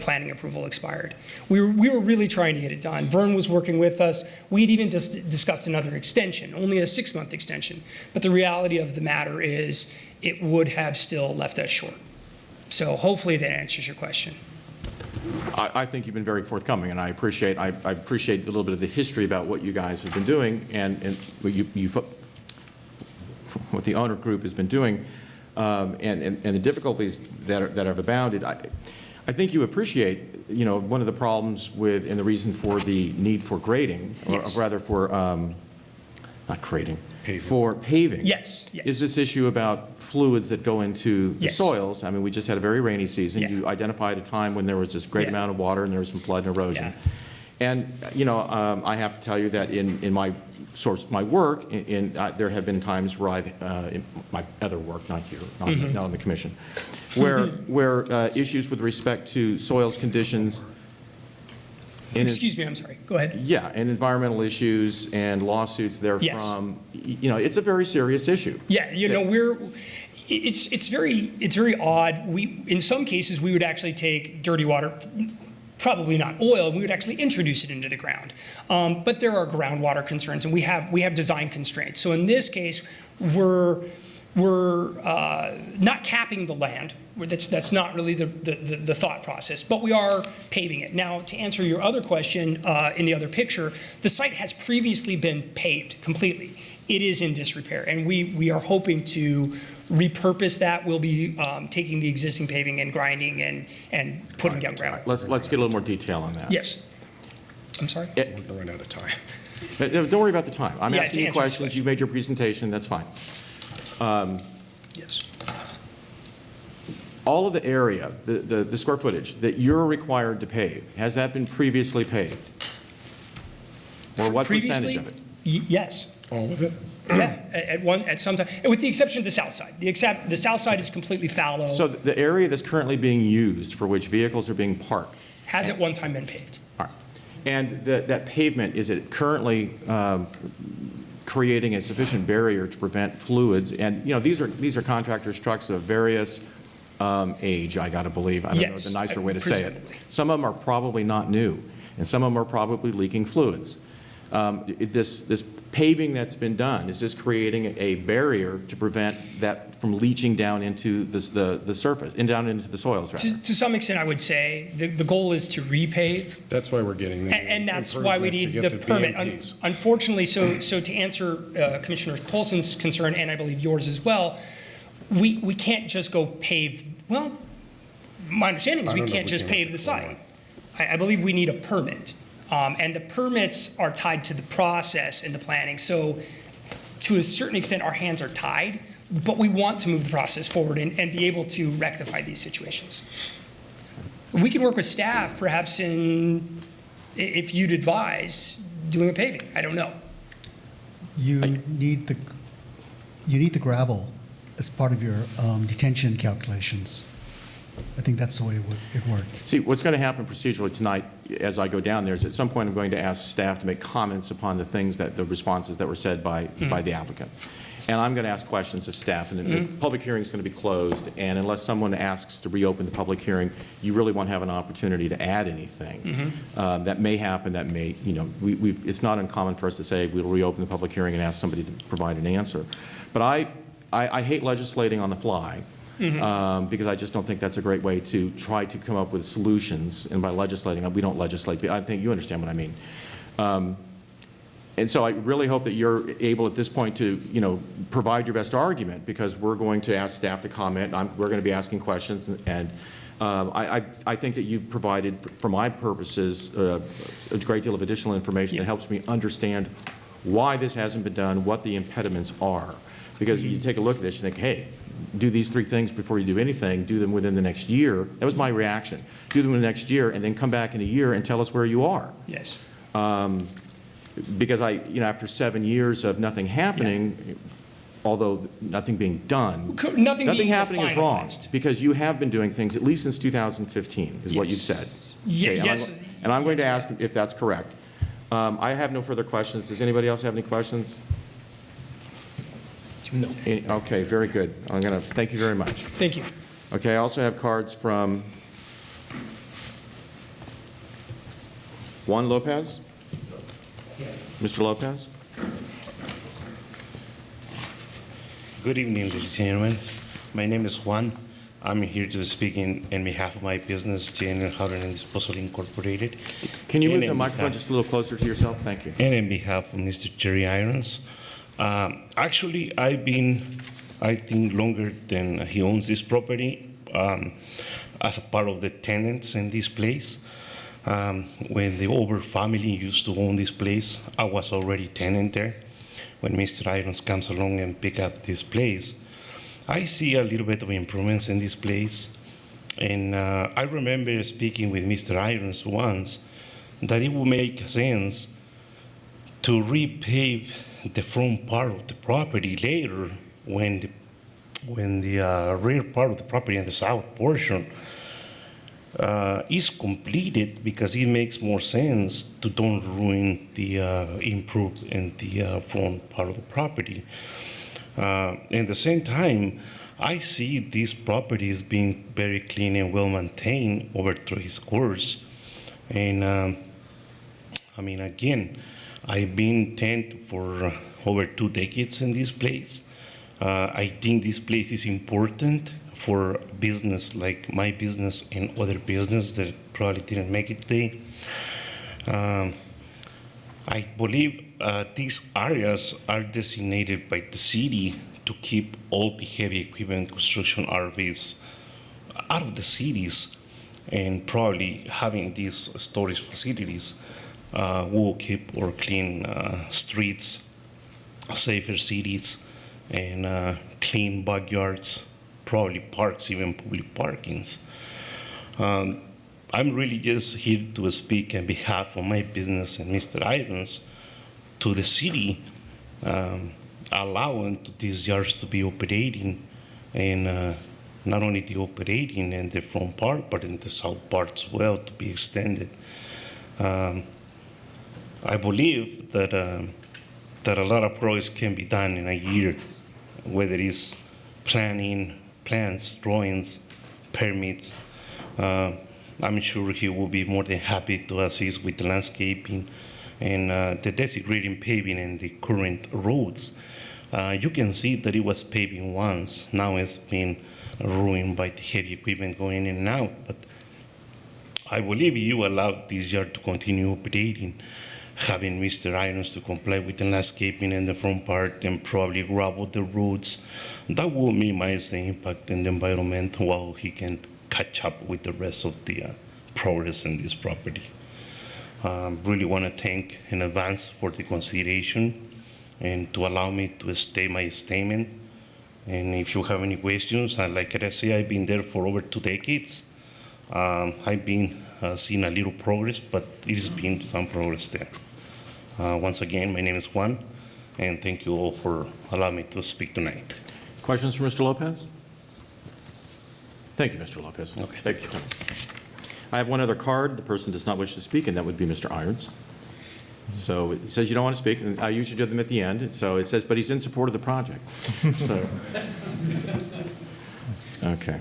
planning approval expired. We were really trying to get it done. Vern was working with us. We'd even just discussed another extension, only a 6-month extension. But the reality of the matter is it would have still left us short. So hopefully that answers your question. I think you've been very forthcoming, and I appreciate a little bit of the history about what you guys have been doing and what the owner group has been doing. and the difficulties that have abounded, I think you appreciate, one of the problems with, and the reason for the need for grading, or Yes. rather for, not grading, Paving. for paving. Yes, yes. Is this issue about fluids that go into the Yes. soils. I mean, we just had a very rainy season. Yeah. You identified a time when there was this great Yeah. amount of water and there was some flood and erosion. Yeah. And, I have to tell you that in my work, there have been times where I've, in my other work, not here, not on the commission, where issues with respect to soils conditions. and Excuse me, I'm sorry. Go ahead. Yeah, and environmental issues and lawsuits therefrom. It's a very serious issue. Yeah, it's very odd. In some cases, we would actually take dirty water, probably not oil, and we would actually introduce it into the ground. But there are groundwater concerns, and we have design constraints. So in this case, we're not capping the land. That's not really the thought process, but we are paving it. Now, to answer your other question in the other picture, the site has previously been paved completely. It is in disrepair, and we are hoping to repurpose that. We'll be taking the existing paving and grinding and putting down gravel. Let's get a little more detail on that. Yes. I'm sorry? We're going to run out of time. Don't worry about the time. I'm Yeah, asking to you answer this questions. question. You made your presentation, that's fine. Yes. All of the area, the square footage that you're required to pave, has that been previously paved? Or what percentage Previously? of it? Yes. All of it? Yeah, at some time, with the exception of the south side. The south side is completely fallow, So the area that's currently being used for which vehicles are being parked, has at one time been paved. all right, and that pavement, is it currently creating a sufficient barrier to prevent fluids? And, these are contractors' trucks of various age, I got to believe. I don't know Yes, the nicer way to say it. presumably. Some of them are probably not new, and some of them are probably leaking fluids. This paving that's been done, is this creating a barrier to prevent that from leaching down into the surface, and down into the soils, rather? To some extent, I would say, the goal is to repave, That's why we're getting the and that's why we improvement to need get the permit. BMPs. Unfortunately, so to answer Commissioner Polson's concern, and I believe yours as well, we can't just go pave, well, my understanding is I we don't know can't if we just can with pave the the site. current I believe we need a permit. And the permits are tied to the process and the planning. So to a certain extent, our hands are tied, but we want to move the process forward and be able to rectify these situations. We can work with staff, perhaps if you'd advise, doing a paving. I don't know. You need the gravel as part of your detention calculations. I think that's the way it worked. See, what's going to happen procedurally tonight, as I go down there, is at some point I'm going to ask staff to make comments upon the responses that were said by the applicant. And I'm going to ask questions of staff, and the public hearing is going to be closed, and unless someone asks to reopen the public hearing, you really won't have an opportunity to add anything. That may happen, that may, it's not uncommon for us to say we'll reopen the public hearing and ask somebody to provide an answer. But I hate legislating on the fly. Because I just don't think that's a great way to try to come up with solutions. And by legislating, we don't legislate. I think you understand what I mean. And so I really hope that you're able at this point to, provide your best argument, because we're going to ask staff to comment. We're going to be asking questions. And I think that you've provided, for my purposes, a great deal of additional information that helps me understand why this hasn't been done, what the impediments are. Because you take a look at this, you think, hey, do these 3 things before you do anything, do them within the next year. That was my reaction. Do them in the next year, and then come back in a year and tell us where you are. Yes. Because after 7 years of nothing happening, although nothing being done, Nothing being happening is wrong, finalized. because you have been doing things at least since 2015, is what you've Yes. said. Ye- Okay, yes. And I'm going to ask if that's correct. I have no further questions. Does anybody else have any questions? No. Okay, very good. I'm going to thank you very much. Thank you. Okay, I also have cards from Juan Lopez. Mr. Lopez? Good evening, ladies and gentlemen. My name is Juan. I'm here to speak in behalf of my business, General Hauling and Disposal Incorporated. Can you move And the in microphone behalf- just a little closer to yourself? Thank you. And in behalf of Mr. Jerry Irons. Actually, I've been I think, longer than he owns this property, as a part of the tenants in this place. When the Ober family used to own this place, I was already tenant there. When Mr. Irons comes along and pick up this place, I see a little bit of improvements in this place. And I remember speaking with Mr. Irons once that it would make sense to repave the front part of the property later when the rear part of the property and the south portion is completed, because it makes more sense to don't ruin the improve in the front part of the property. At the same time, I see these properties being very clean and well maintained over through his course. And I mean, again, I've been tenant for over 2 decades in this place. I think this place is important for business like my business and other business that probably didn't make it today. I believe these areas are designated by the city to keep all the heavy equipment construction RVs out of the cities, and probably having these storage facilities will keep or clean streets, safer cities, and clean backyards, probably parks, even public parkings. I'm really just here to speak on behalf of my business and Mr. Irons to the city, allowing these yards to be operating, and not only the operating in the front part, but in the south part as well, to be extended. I believe that that a lot of progress can be done in a year, whether it's planning, plans, drawings, permits. I'm sure he will be more than happy to assist with the landscaping and the desecrating paving and the current roads. You can see that it was paving once. Now it's been ruined by the heavy equipment going in and out. But I believe you allow this yard to continue operating, having Mr. Irons to comply with the landscaping in the front part and probably gravel the roads. That will minimize the impact in the environment while he can catch up with the rest of the progress in this property. Really want to thank in advance for the consideration and to allow me to state my statement. And if you have any questions, like I say, I've been there for over 2 decades. I've been seeing a little progress, but it has been some progress there. Once again, my name is Juan, and thank you all for allowing me to speak tonight. Questions for Mr. Lopez? Thank you, Mr. Lopez. Okay. Thank you. I have one other card. The person does not wish to speak, and that would be Mr. Irons. So it says you don't want to speak, and I usually do them at the end. So it says, but he's in support of the project. So, okay.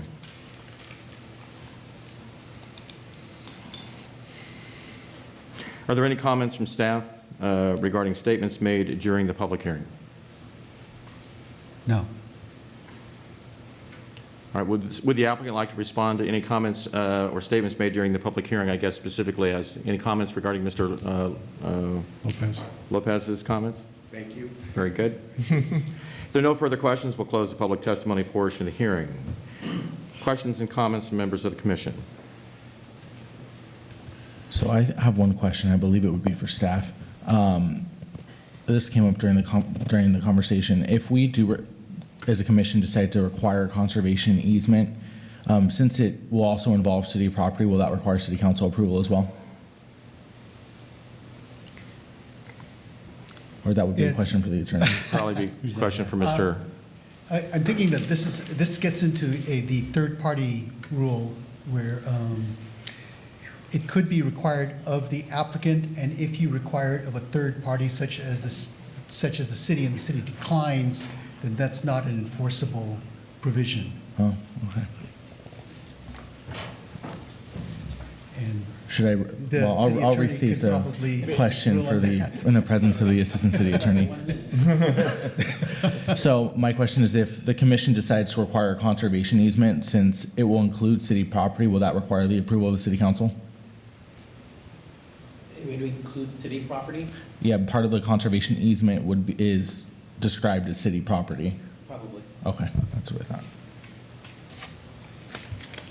Are there any comments from staff regarding statements made during the public hearing? No. All right, would the applicant like to respond to any comments or statements made during the public hearing, I guess specifically as any comments regarding Mr. Lopez's comments? Thank you. Very good. If there are no further questions, we'll close the public testimony portion of the hearing. Questions and comments from members of the commission? So I have one question. I believe it would be for staff. This came up during the conversation. If we do, as a commission, decide to require conservation easement, since it will also involve city property, will that require city council approval as well? Or that would be a question for the attorney. Probably be a question for Mr. I'm thinking that this gets into the third-party rule where it could be required of the applicant, and if you require it of a third party such as the city, and the city declines, then that's not an enforceable provision. Oh, okay. And Should I, the well, city I'll attorney receive could the probably question rule for on the, that. in the presence of the assistant city attorney. So my question is, if the commission decides to require a conservation easement, since it will include city property, will that require the approval of the city council? Would we include city property? Yeah, part of the conservation easement is described as city property. Probably. Okay, that's what I thought.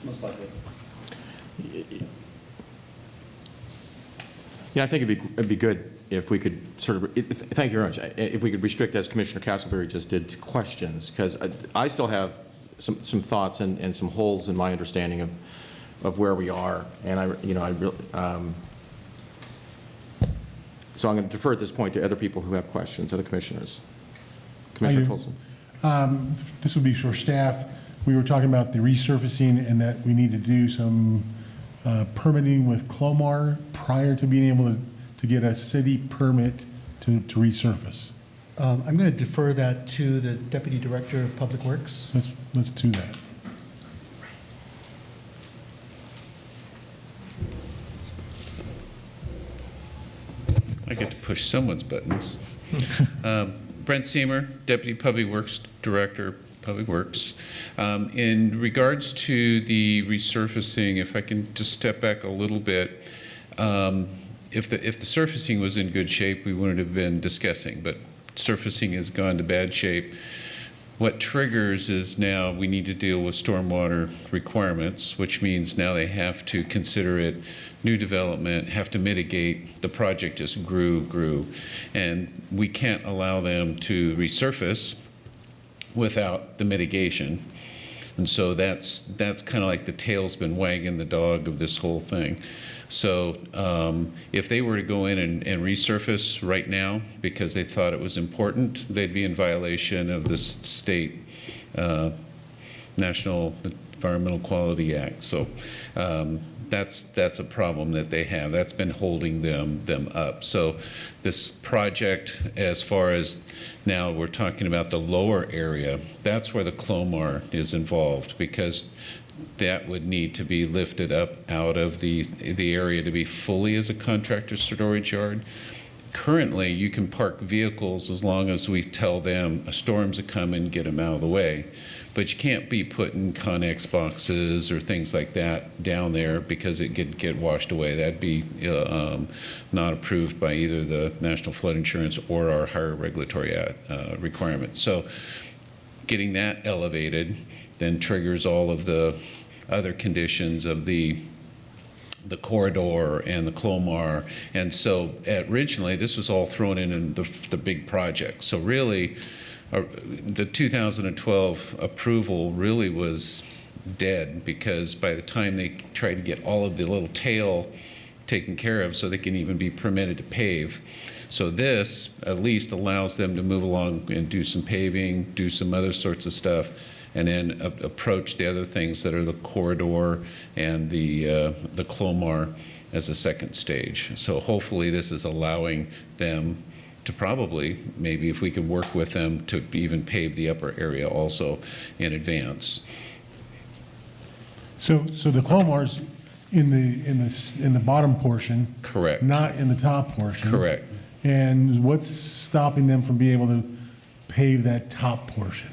Most likely. Yeah, I think it'd be good if we could sort of, thank you very much, if we could restrict, as Commissioner Castleberry just did, to questions, because I still have some thoughts and some holes in my understanding of where we are, and so I'm going to defer at this point to other people who have questions, other commissioners. Commissioner Tolson. This would be for staff. We were talking about the resurfacing and that we need to do some permitting with Clomar prior to being able to get a city permit to resurface. I'm going to defer that to the Deputy Director of Public Works. Let's do that. I get to push someone's buttons. Brent Seymour, Deputy Public Works Director, Public Works. In regards to the resurfacing, if I can just step back a little bit, if the surfacing was in good shape, we wouldn't have been discussing, but surfacing has gone to bad shape. What triggers is now we need to deal with stormwater requirements, which means now they have to consider it new development, have to mitigate. The project just grew, and we can't allow them to resurface without the mitigation. And so that's kind of like the tail's been wagging the dog of this whole thing. So if they were to go in and resurface right now because they thought it was important, they'd be in violation of the state National Environmental Quality Act. So that's a problem that they have. That's been holding them up. So this project, as far as now we're talking about the lower area, that's where the Clomar is involved, because that would need to be lifted up out of the area to be fully as a contractor storage yard. Currently, you can park vehicles as long as we tell them a storm's a coming, get them out of the way. But you can't be putting Connex boxes or things like that down there because it could get washed away. That'd be not approved by either the National Flood Insurance or our higher regulatory requirements. So getting that elevated then triggers all of the other conditions of the corridor and the Clomar. And so originally, this was all thrown in the big project. So really, the 2012 approval really was dead, because by the time they tried to get all of the little tail taken care of so they can even be permitted to pave. So this at least allows them to move along and do some paving, do some other sorts of stuff, and then approach the other things that are the corridor and the Clomar as a second stage. So hopefully this is allowing them to probably, maybe if we could work with them, to even pave the upper area also in advance. So the Clomar's in the bottom portion. Correct. Not in the top portion. Correct. And what's stopping them from being able to pave that top portion?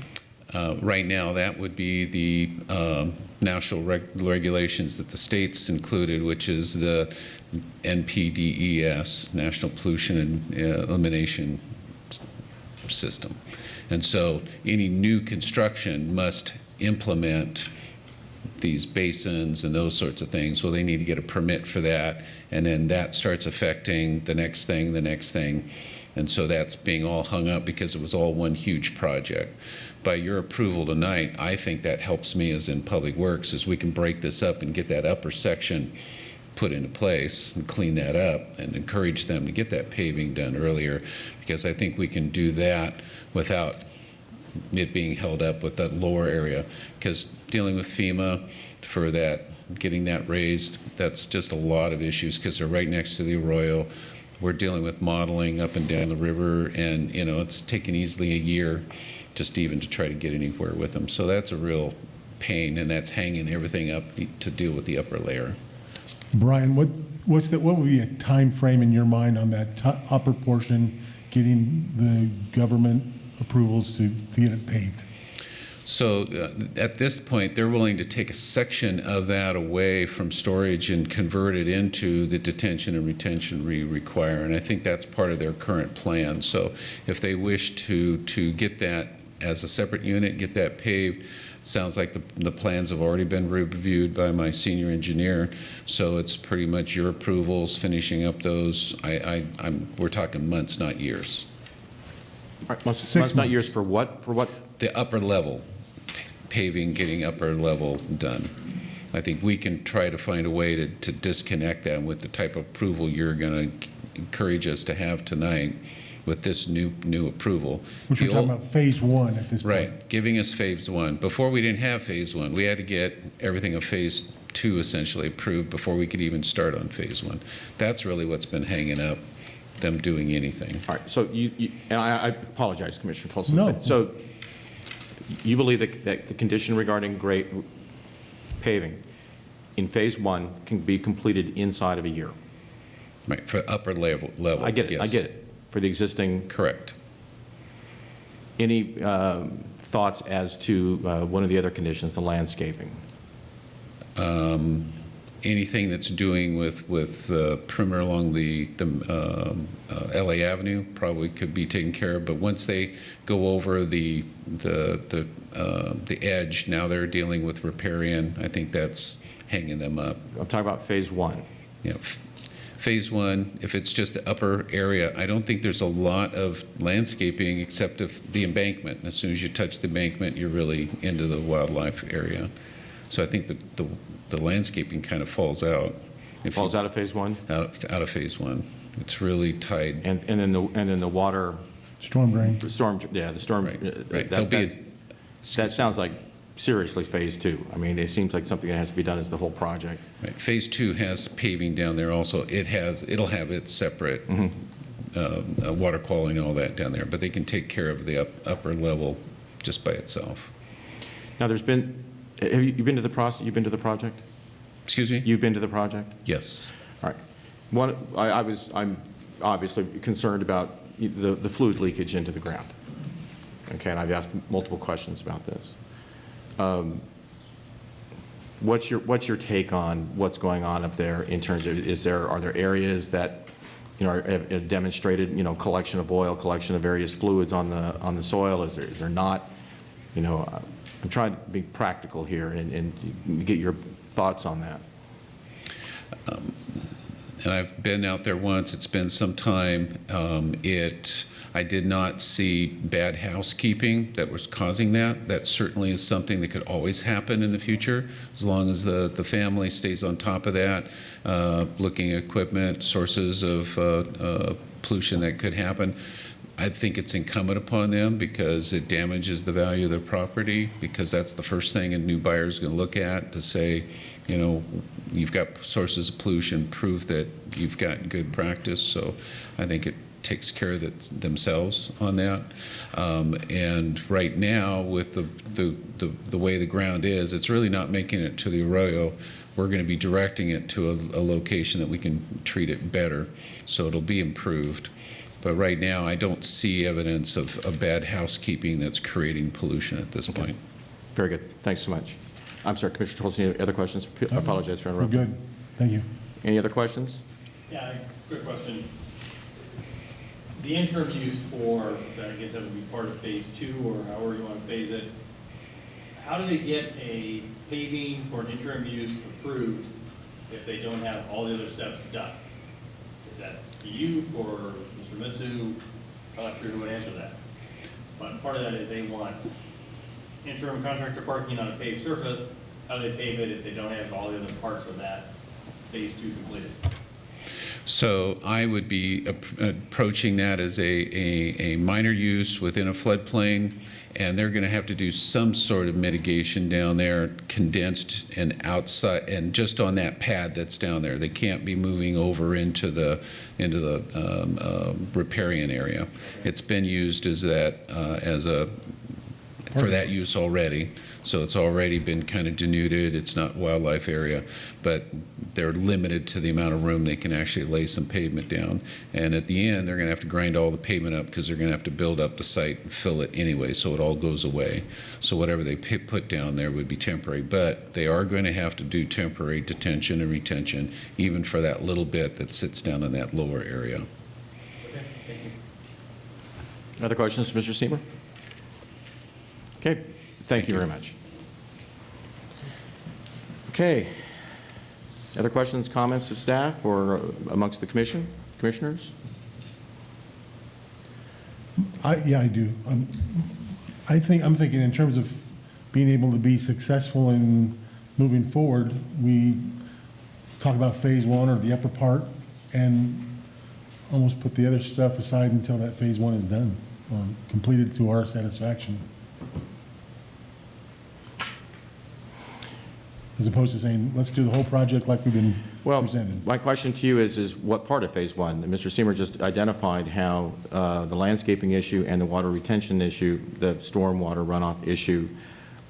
Right now, that would be the national regulations that the state's included, which is the NPDES, National Pollution and Elimination System. And so any new construction must implement these basins and those sorts of things. Well, they need to get a permit for that, and then that starts affecting the next thing, the next thing. And so that's being all hung up because it was all one huge project. By your approval tonight, I think that helps me as in Public Works, as we can break this up and get that upper section put into place and clean that up and encourage them to get that paving done earlier, because I think we can do that without it being held up with that lower area. Because dealing with FEMA for that, getting that raised, that's just a lot of issues because they're right next to the arroyo. We're dealing with modeling up and down the river, and it's taken easily a year just even to try to get anywhere with them. So that's a real pain, and that's hanging everything up to deal with the upper layer. Brian, what would be a time frame in your mind on that upper portion, getting the government approvals to get it paved? So at this point, they're willing to take a section of that away from storage and convert it into the detention and retention we require. And I think that's part of their current plan. So if they wish to get that as a separate unit, get that paved. Sounds like the plans have already been reviewed by my senior engineer, so it's pretty much your approvals, finishing up those. We're talking months, not years. All right, months, not years for what? For what? The upper level, paving, getting upper level done. I think we can try to find a way to disconnect that with the type of approval you're going to encourage us to have tonight with this new approval. Which we're talking about phase one at this point. Right, giving us phase one. Before we didn't have phase one. We had to get everything of phase two essentially approved before we could even start on phase one. That's really what's been hanging up them doing anything. All right, so and I apologize, Commissioner Thompson. No. So you believe that the condition regarding grade paving in phase one can be completed inside of a year? Right, for upper level. I get it, yes. I get it. For the existing. Correct. Any thoughts as to one of the other conditions, the landscaping? Anything that's doing with the perimeter along the LA Avenue probably could be taken care of, but once they go over the edge, now they're dealing with riparian. I think that's hanging them up. I'm talking about phase one. Yeah, phase one, if it's just the upper area, I don't think there's a lot of landscaping except if the embankment. As soon as you touch the embankment, you're really into the wildlife area. So I think the landscaping kind of falls out. Falls out of phase one? Out of phase one. It's really tied. And then the water. Storm drain. The storm. Right. That sounds like seriously phase two. I mean, it seems like something that has to be done as the whole project. Right. Phase two has paving down there also. It'll have its separate water quality and all that down there, but they can take care of the upper level just by itself. Now, have you been to the process? You've been to the project? Excuse me? You've been to the project? Yes. All right. I'm obviously concerned about the fluid leakage into the ground. Okay, and I've asked multiple questions about this. What's your take on what's going on up there in terms of are there areas that have demonstrated collection of oil, collection of various fluids on the soil? Is there not? I'm trying to be practical here and get your thoughts on that. And I've been out there once. It's been some time. I did not see bad housekeeping that was causing that. That certainly is something that could always happen in the future, as long as the family stays on top of that, looking at equipment, sources of pollution that could happen. I think it's incumbent upon them because it damages the value of their property, because that's the first thing a new buyer is going to look at to say, you've got sources of pollution, prove that you've got good practice. So I think it takes care of themselves on that. And right now, with the way the ground is, it's really not making it to the arroyo. We're going to be directing it to a location that we can treat it better, so it'll be improved. But right now, I don't see evidence of bad housekeeping that's creating pollution at this point. Very good. Thanks so much. I'm sorry, Commissioner Tolson, any other questions? I apologize for interrupting. We're good. Thank you. Any other questions? Yeah, quick question. The interim use for, I guess that would be part of phase two or however you want to phase it, how do they get a paving for an interim use approved if they don't have all the other steps done? Is that to you or Mr. Mitsu? I'm not sure who would answer that. But part of that is they want interim contractor parking on a paved surface. How do they pave it if they don't have all the other parts of that phase two completed? So I would be approaching that as a minor use within a floodplain, and they're going to have to do some sort of mitigation down there, condensed and outside, and just on that pad that's down there. They can't be moving over into the riparian area. It's been used as for that use already. So it's already been kind of denuded. It's not wildlife area, but they're limited to the amount of room they can actually lay some pavement down. And at the end, they're going to have to grind all the pavement up because they're going to have to build up the site and fill it anyway, so it all goes away. So whatever they put down there would be temporary, but they are going to have to do temporary detention and retention, even for that little bit that sits down in that lower area. Okay, thank you. Other questions, Mr. Seymour? Okay, thank you very much. Okay. Other questions, comments of staff or amongst the commissioners? Yeah, I do. I'm thinking in terms of being able to be successful in moving forward, we talk about phase one or the upper part and almost put the other stuff aside until that phase one is done, completed to our satisfaction. As opposed to saying, let's do the whole project like we've been presented. My question to you is what part of phase one? And Mr. Seymour just identified how the landscaping issue and the water retention issue, the stormwater runoff issue,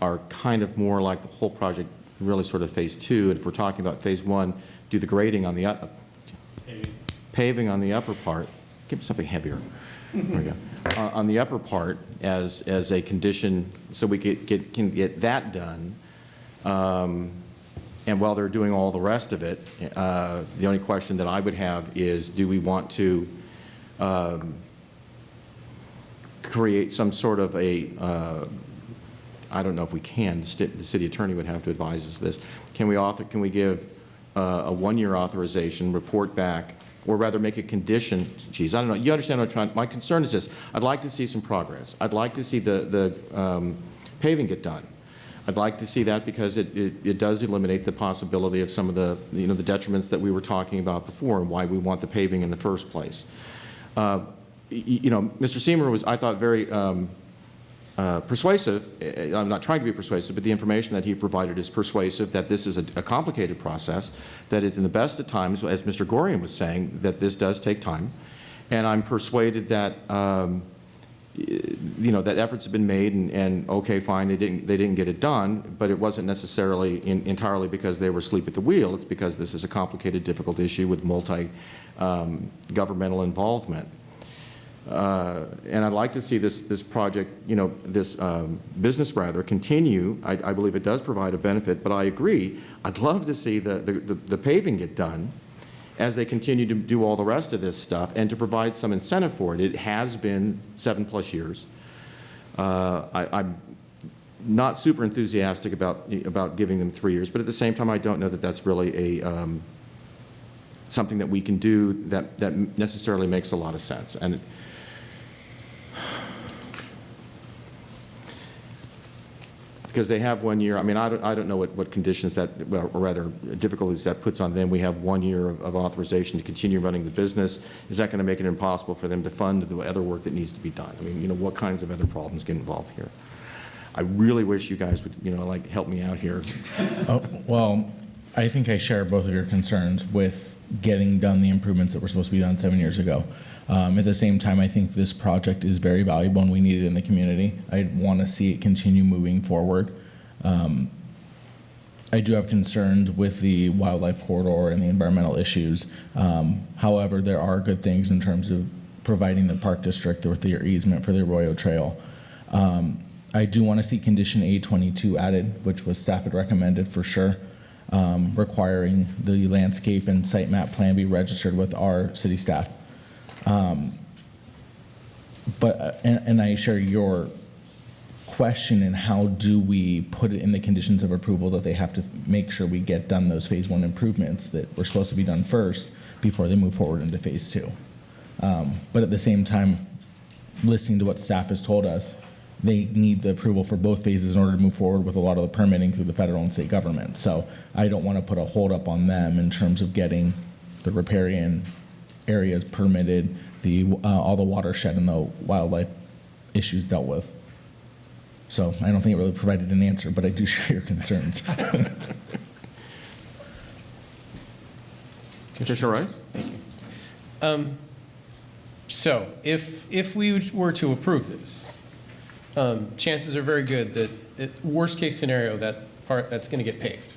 are kind of more like the whole project, really sort of phase two. And if we're talking about phase one, do the grading on the paving on the upper part. Give me something heavier. There we go. On the upper part as a condition, so we can get that done. And while they're doing all the rest of it, the only question that I would have is, do we want to create some sort of a, I don't know if we can, the city attorney would have to advise us this. Can we give a one-year authorization, report back, or rather make a condition? Geez, I don't know. You understand what I'm trying. My concern is this. I'd like to see some progress. I'd like to see the paving get done. I'd like to see that because it does eliminate the possibility of some of the, the detriments that we were talking about before and why we want the paving in the first place. Mr. Seymour was, I thought, very persuasive. I'm not trying to be persuasive, but the information that he provided is persuasive, that this is a complicated process, that it's in the best of times, as Mr. Gorian was saying, that this does take time. And I'm persuaded that that efforts have been made, and okay, fine, they didn't get it done, but it wasn't necessarily entirely because they were asleep at the wheel. It's because this is a complicated, difficult issue with multi-governmental involvement. And I'd like to see this project, this business rather, continue. I believe it does provide a benefit, but I agree. I'd love to see the paving get done as they continue to do all the rest of this stuff, and to provide some incentive for it. It has been 7+ years. I'm not super enthusiastic about giving them 3 years, but at the same time, I don't know that that's really something that we can do that necessarily makes a lot of sense. And because they have 1 year. I mean, I don't know what conditions that, or rather difficulties that puts on them. We have 1 year of authorization to continue running the business. Is that going to make it impossible for them to fund the other work that needs to be done? I mean, what kinds of other problems get involved here? I really wish you guys would, help me out here. Well, I think I share both of your concerns with getting done the improvements that were supposed to be done 7 years ago. At the same time, I think this project is very valuable and we need it in the community. I want to see it continue moving forward. I do have concerns with the wildlife corridor and the environmental issues. However, there are good things in terms of providing the park district with their easement for the Arroyo Trail. I do want to see condition A22 added, which was staff had recommended for sure, requiring the landscape and site map plan be registered with our city staff. And I share your question in how do we put it in the conditions of approval that they have to make sure we get done those phase one improvements that were supposed to be done first before they move forward into phase two. But at the same time, listening to what staff has told us, they need the approval for both phases in order to move forward with a lot of the permitting through the federal and state government. So I don't want to put a hold up on them in terms of getting the riparian areas permitted, all the watershed and the wildlife issues dealt with. So I don't think it really provided an answer, but I do share your concerns. Commissioner Rice? Thank you. So if we were to approve this, chances are very good that, worst case scenario, that part that's going to get paved.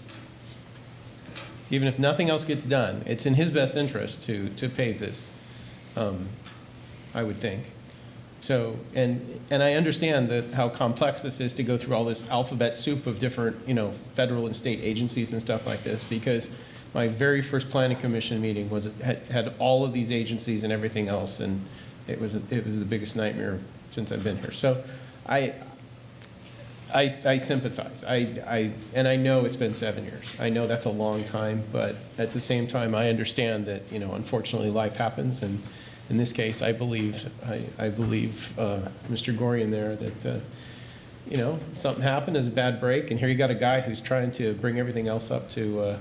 Even if nothing else gets done, it's in his best interest to pave this, I would think. So, and I understand how complex this is to go through all this alphabet soup of different, federal and state agencies and stuff like this, because my very first planning commission meeting had all of these agencies and everything else, and it was the biggest nightmare since I've been here. So I sympathize. And I know it's been 7 years. I know that's a long time, but at the same time, I understand that, unfortunately, life happens. And in this case, I believe Mr. Gorian there that, something happened, is a bad break, and here you got a guy who's trying to bring everything else up to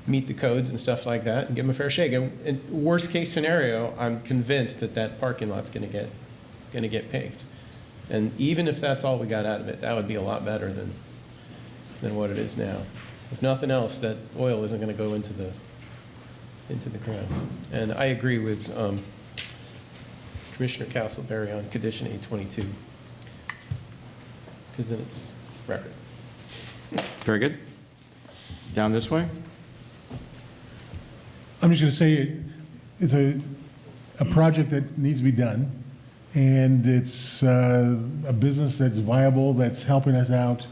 meet the codes and stuff like that and give him a fair shake. And worst case scenario, I'm convinced that parking lot's going to get paved. And even if that's all we got out of it, that would be a lot better than what it is now. If nothing else, that oil isn't going to go into the ground. And I agree with Commissioner Castleberry on condition 822, because then it's record. Very good. Down this way? I'm just going to say it's a project that needs to be done, and it's a business that's viable, that's helping us out.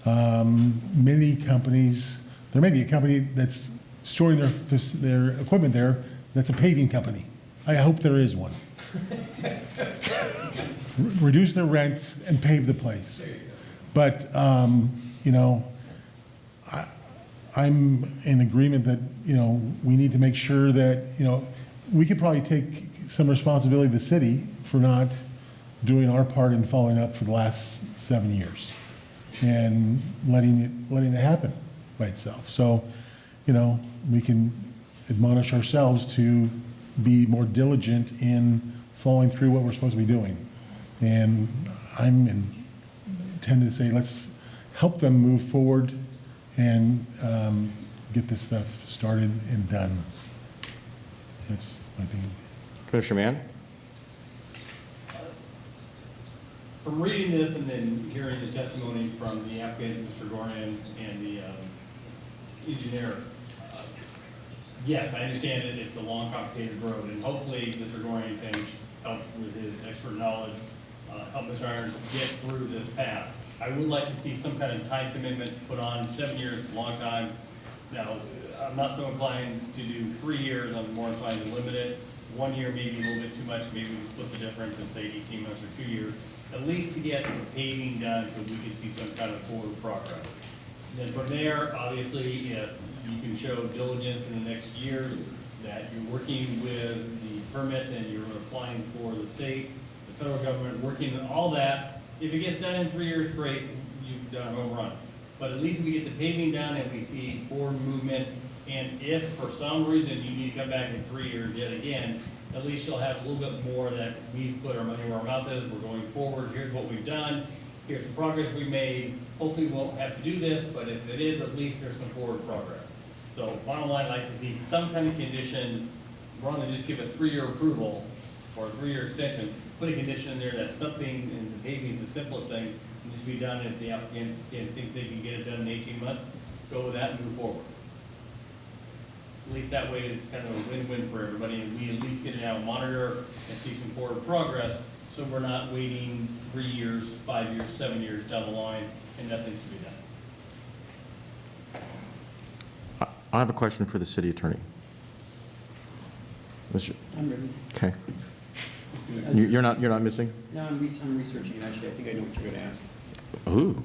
Many companies, there may be a company that's storing their equipment there that's a paving company. I hope there is one. Reduce their rents and pave the place. But, I'm in agreement that, we need to make sure that, we could probably take some responsibility, the city, for not doing our part in following up for the last 7 years and letting it happen by itself. So, we can admonish ourselves to be more diligent in following through what we're supposed to be doing. And tend to say, let's help them move forward and get this stuff started and done. That's my thing. Commissioner Mann? From reading this and then hearing this testimony from the applicant, Mr. Gorian, and the engineer, yes, I understand that it's a long, complicated road, and hopefully Mr. Gorian can help with his expert knowledge, help Mr. Irons get through this path. I would like to see some kind of time commitment put on. 7 years, a long time. Now, I'm not so inclined to do 3 years. I'm more inclined to limit it. 1 year maybe a little bit too much. Maybe we can split the difference and say 18 months or 2 years, at least to get the paving done so we can see some kind of forward progress. Then from there, obviously, if you can show diligence in the next year that you're working with the permit and you're applying for the state, the federal government, working on all that. If it gets done in 3 years, great, you've done a home run. But at least we get the paving done and we see forward movement. And if for some reason you need to come back in 3 years yet again, at least you'll have a little bit more that we've put our money where our mouth is. We're going forward. Here's what we've done. Here's the progress we made. Hopefully we won't have to do this, but if it is, at least there's some forward progress. So bottom line, I'd like to see some kind of condition, rather than just give a 3-year approval or a 3-year extension, put a condition in there that something, and the paving is the simplest thing, needs to be done. If the applicant thinks they can get it done in 18 months, go with that and move forward. At least that way it's kind of a win-win for everybody, and we at least get it out, monitor, and see some forward progress, so we're not waiting 3 years, 5 years, 7 years down the line, and nothing's to be done. I have a question for the city attorney. I'm ready. Okay. You're not missing? No, I'm researching it, actually. I think I know what you're going to ask. Ooh.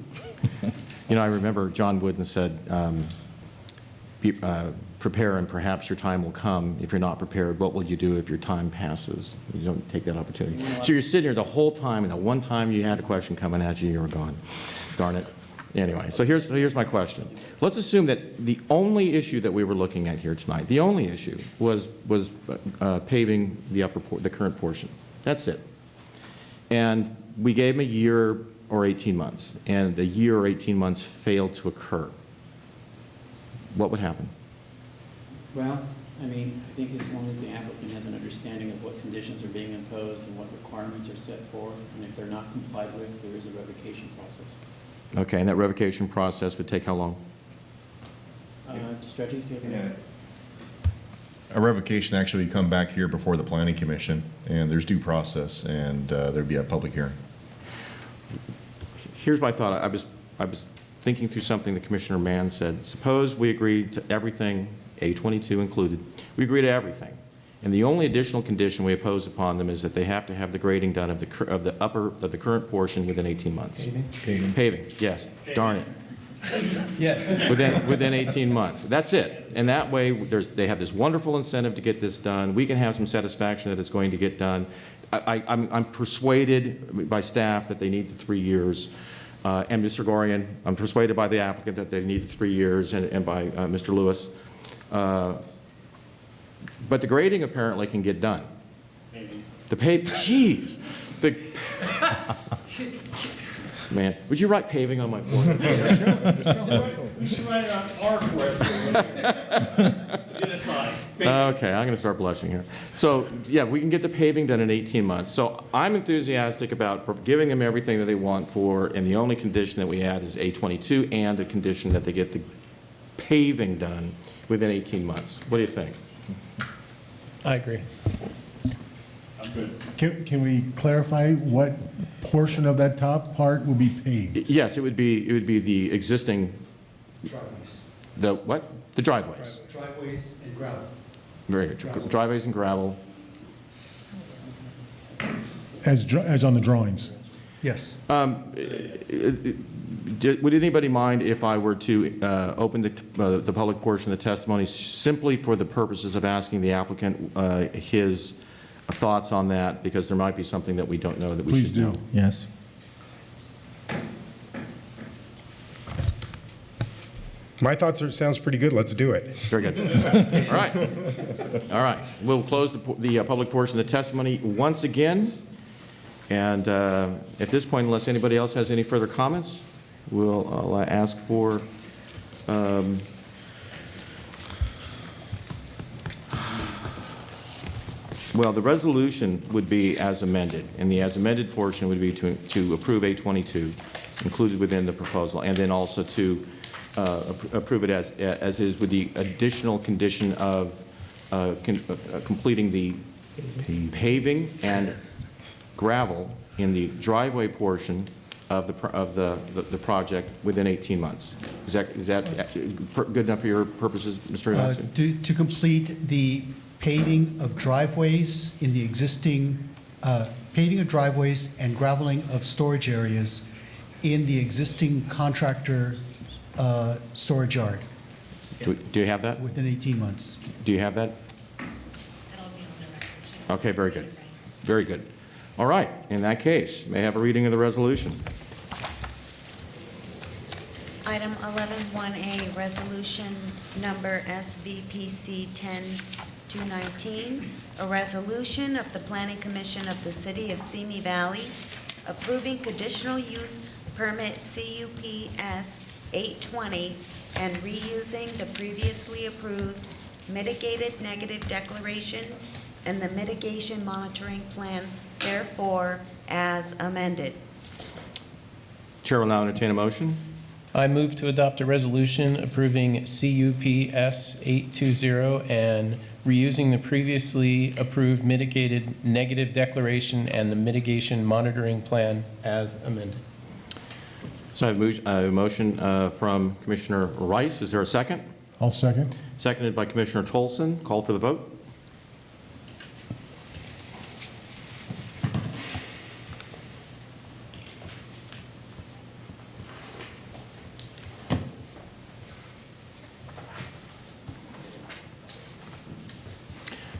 I remember John Wooden said, prepare and perhaps your time will come. If you're not prepared, what will you do if your time passes? You don't take that opportunity. So you're sitting here the whole time, and the one time you had a question coming at you, you were gone. Darn it. Anyway, so here's my question. Let's assume that the only issue that we were looking at here tonight, the only issue was paving the current portion. That's it. And we gave him a year or 18 months, and the year or 18 months failed to occur. What would happen? Well, I think as long as the applicant has an understanding of what conditions are being imposed and what requirements are set forth, and if they're not complied with, there is a revocation process. Okay, and that revocation process would take how long? Strategies, do you have A revocation actually would come back here before the planning commission, and there's due process, and there'd be a public hearing. Here's my thought. I was thinking through something that Commissioner Mann said. Suppose we agreed to everything, A22 included. We agree to everything. And the only additional condition we impose upon them is that they have to have the grading done of the current portion within 18 months. Paving, yes, darn it. Yeah. Within 18 months. That's it. And that way, they have this wonderful incentive to get this done. We can have some satisfaction that it's going to get done. I'm persuaded by staff that they need the 3 years. And Mr. Gorian, I'm persuaded by the applicant that they need 3 years, and by Mr. Lewis. But the grading apparently can get done. Jeez. Man, would you write paving on my forehead? You should write it on our Okay, I'm going to start blushing here. So, yeah, we can get the paving done in 18 months. So I'm enthusiastic about giving them everything that they want for, and the only condition that we add is A22 and a condition that they get the paving done within 18 months. What do you think? I agree. I'm good. Can we clarify what portion of that top part will be paved? Yes, it would be the existing, Driveways. the what? The driveways. Driveways and gravel. Very good. Driveways and gravel. As on the drawings? Yes. Would anybody mind if I were to open the public portion of the testimony simply for the purposes of asking the applicant his thoughts on that, because there might be something that we don't know that we should know. Please do. Yes. My thoughts sounds pretty good. Let's do it. Very good. All right. All right. We'll close the public portion of the testimony once again. And at this point, unless anybody else has any further comments, I'll ask for well, the resolution would be as amended, and the as amended portion would be to approve A22 included within the proposal, and then also to approve it as is, with the additional condition of completing the paving and gravel in the driveway portion of the project within 18 months. Is that good enough for your purposes, Mr. Iwatsu? To complete the paving of driveways in the existing, paving of driveways and graveling of storage areas in the existing contractor storage yard. Do you have that? Within 18 months. Do you have that? Okay, very good. Very good. All right. In that case, may I have a reading of the resolution? Item 11-1A, resolution number SVPC 10-219, a resolution of the Planning Commission of the City of Simi Valley approving conditional use permit CUPS 820 and reusing the previously approved mitigated negative declaration and the mitigation monitoring plan, therefore, as amended. Chair will now entertain a motion. I move to adopt a resolution approving CUPS 820 and reusing the previously approved mitigated negative declaration and the mitigation monitoring plan as amended. So I have a motion from Commissioner Rice. Is there a second? I'll second. Seconded by Commissioner Tolson. Call for the vote.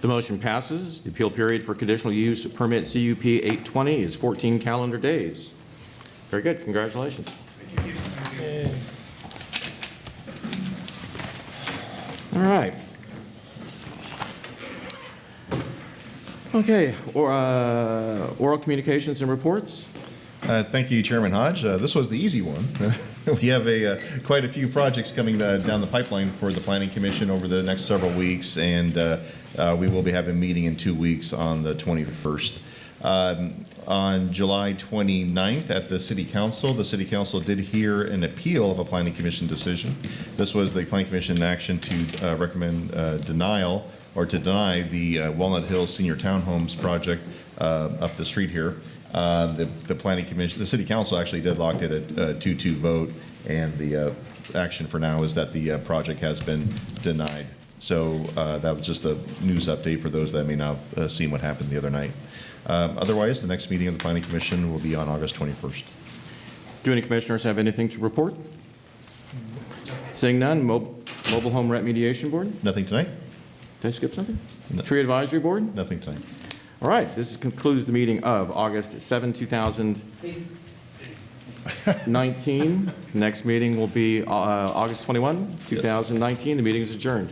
The motion passes. The appeal period for conditional use permit CUP 820 is 14 calendar days. Very good. Congratulations. All right. Okay. Oral communications and reports. Thank you, Chairman Hodge. This was the easy one. We have quite a few projects coming down the pipeline for the Planning Commission over the next several weeks, and we will be having a meeting in 2 weeks on the 21st. On July 29th at the City Council did hear an appeal of a Planning Commission decision. This was the Planning Commission action to recommend denial or to deny the Walnut Hills Senior Townhomes project up the street here. The Planning Commission, the City Council actually deadlocked it at a 2-2 vote, and the action for now is that the project has been denied. So that was just a news update for those that may not have seen what happened the other night. Otherwise, the next meeting of the Planning Commission will be on August 21st. Do any commissioners have anything to report? Seeing none, Mobile Home Remediation Board? Nothing tonight? Did I skip something? No. Tree Advisory Board? Nothing tonight. All right, this concludes the meeting of August 7, 2019. Next meeting will be August 21, 2019. The meeting is adjourned.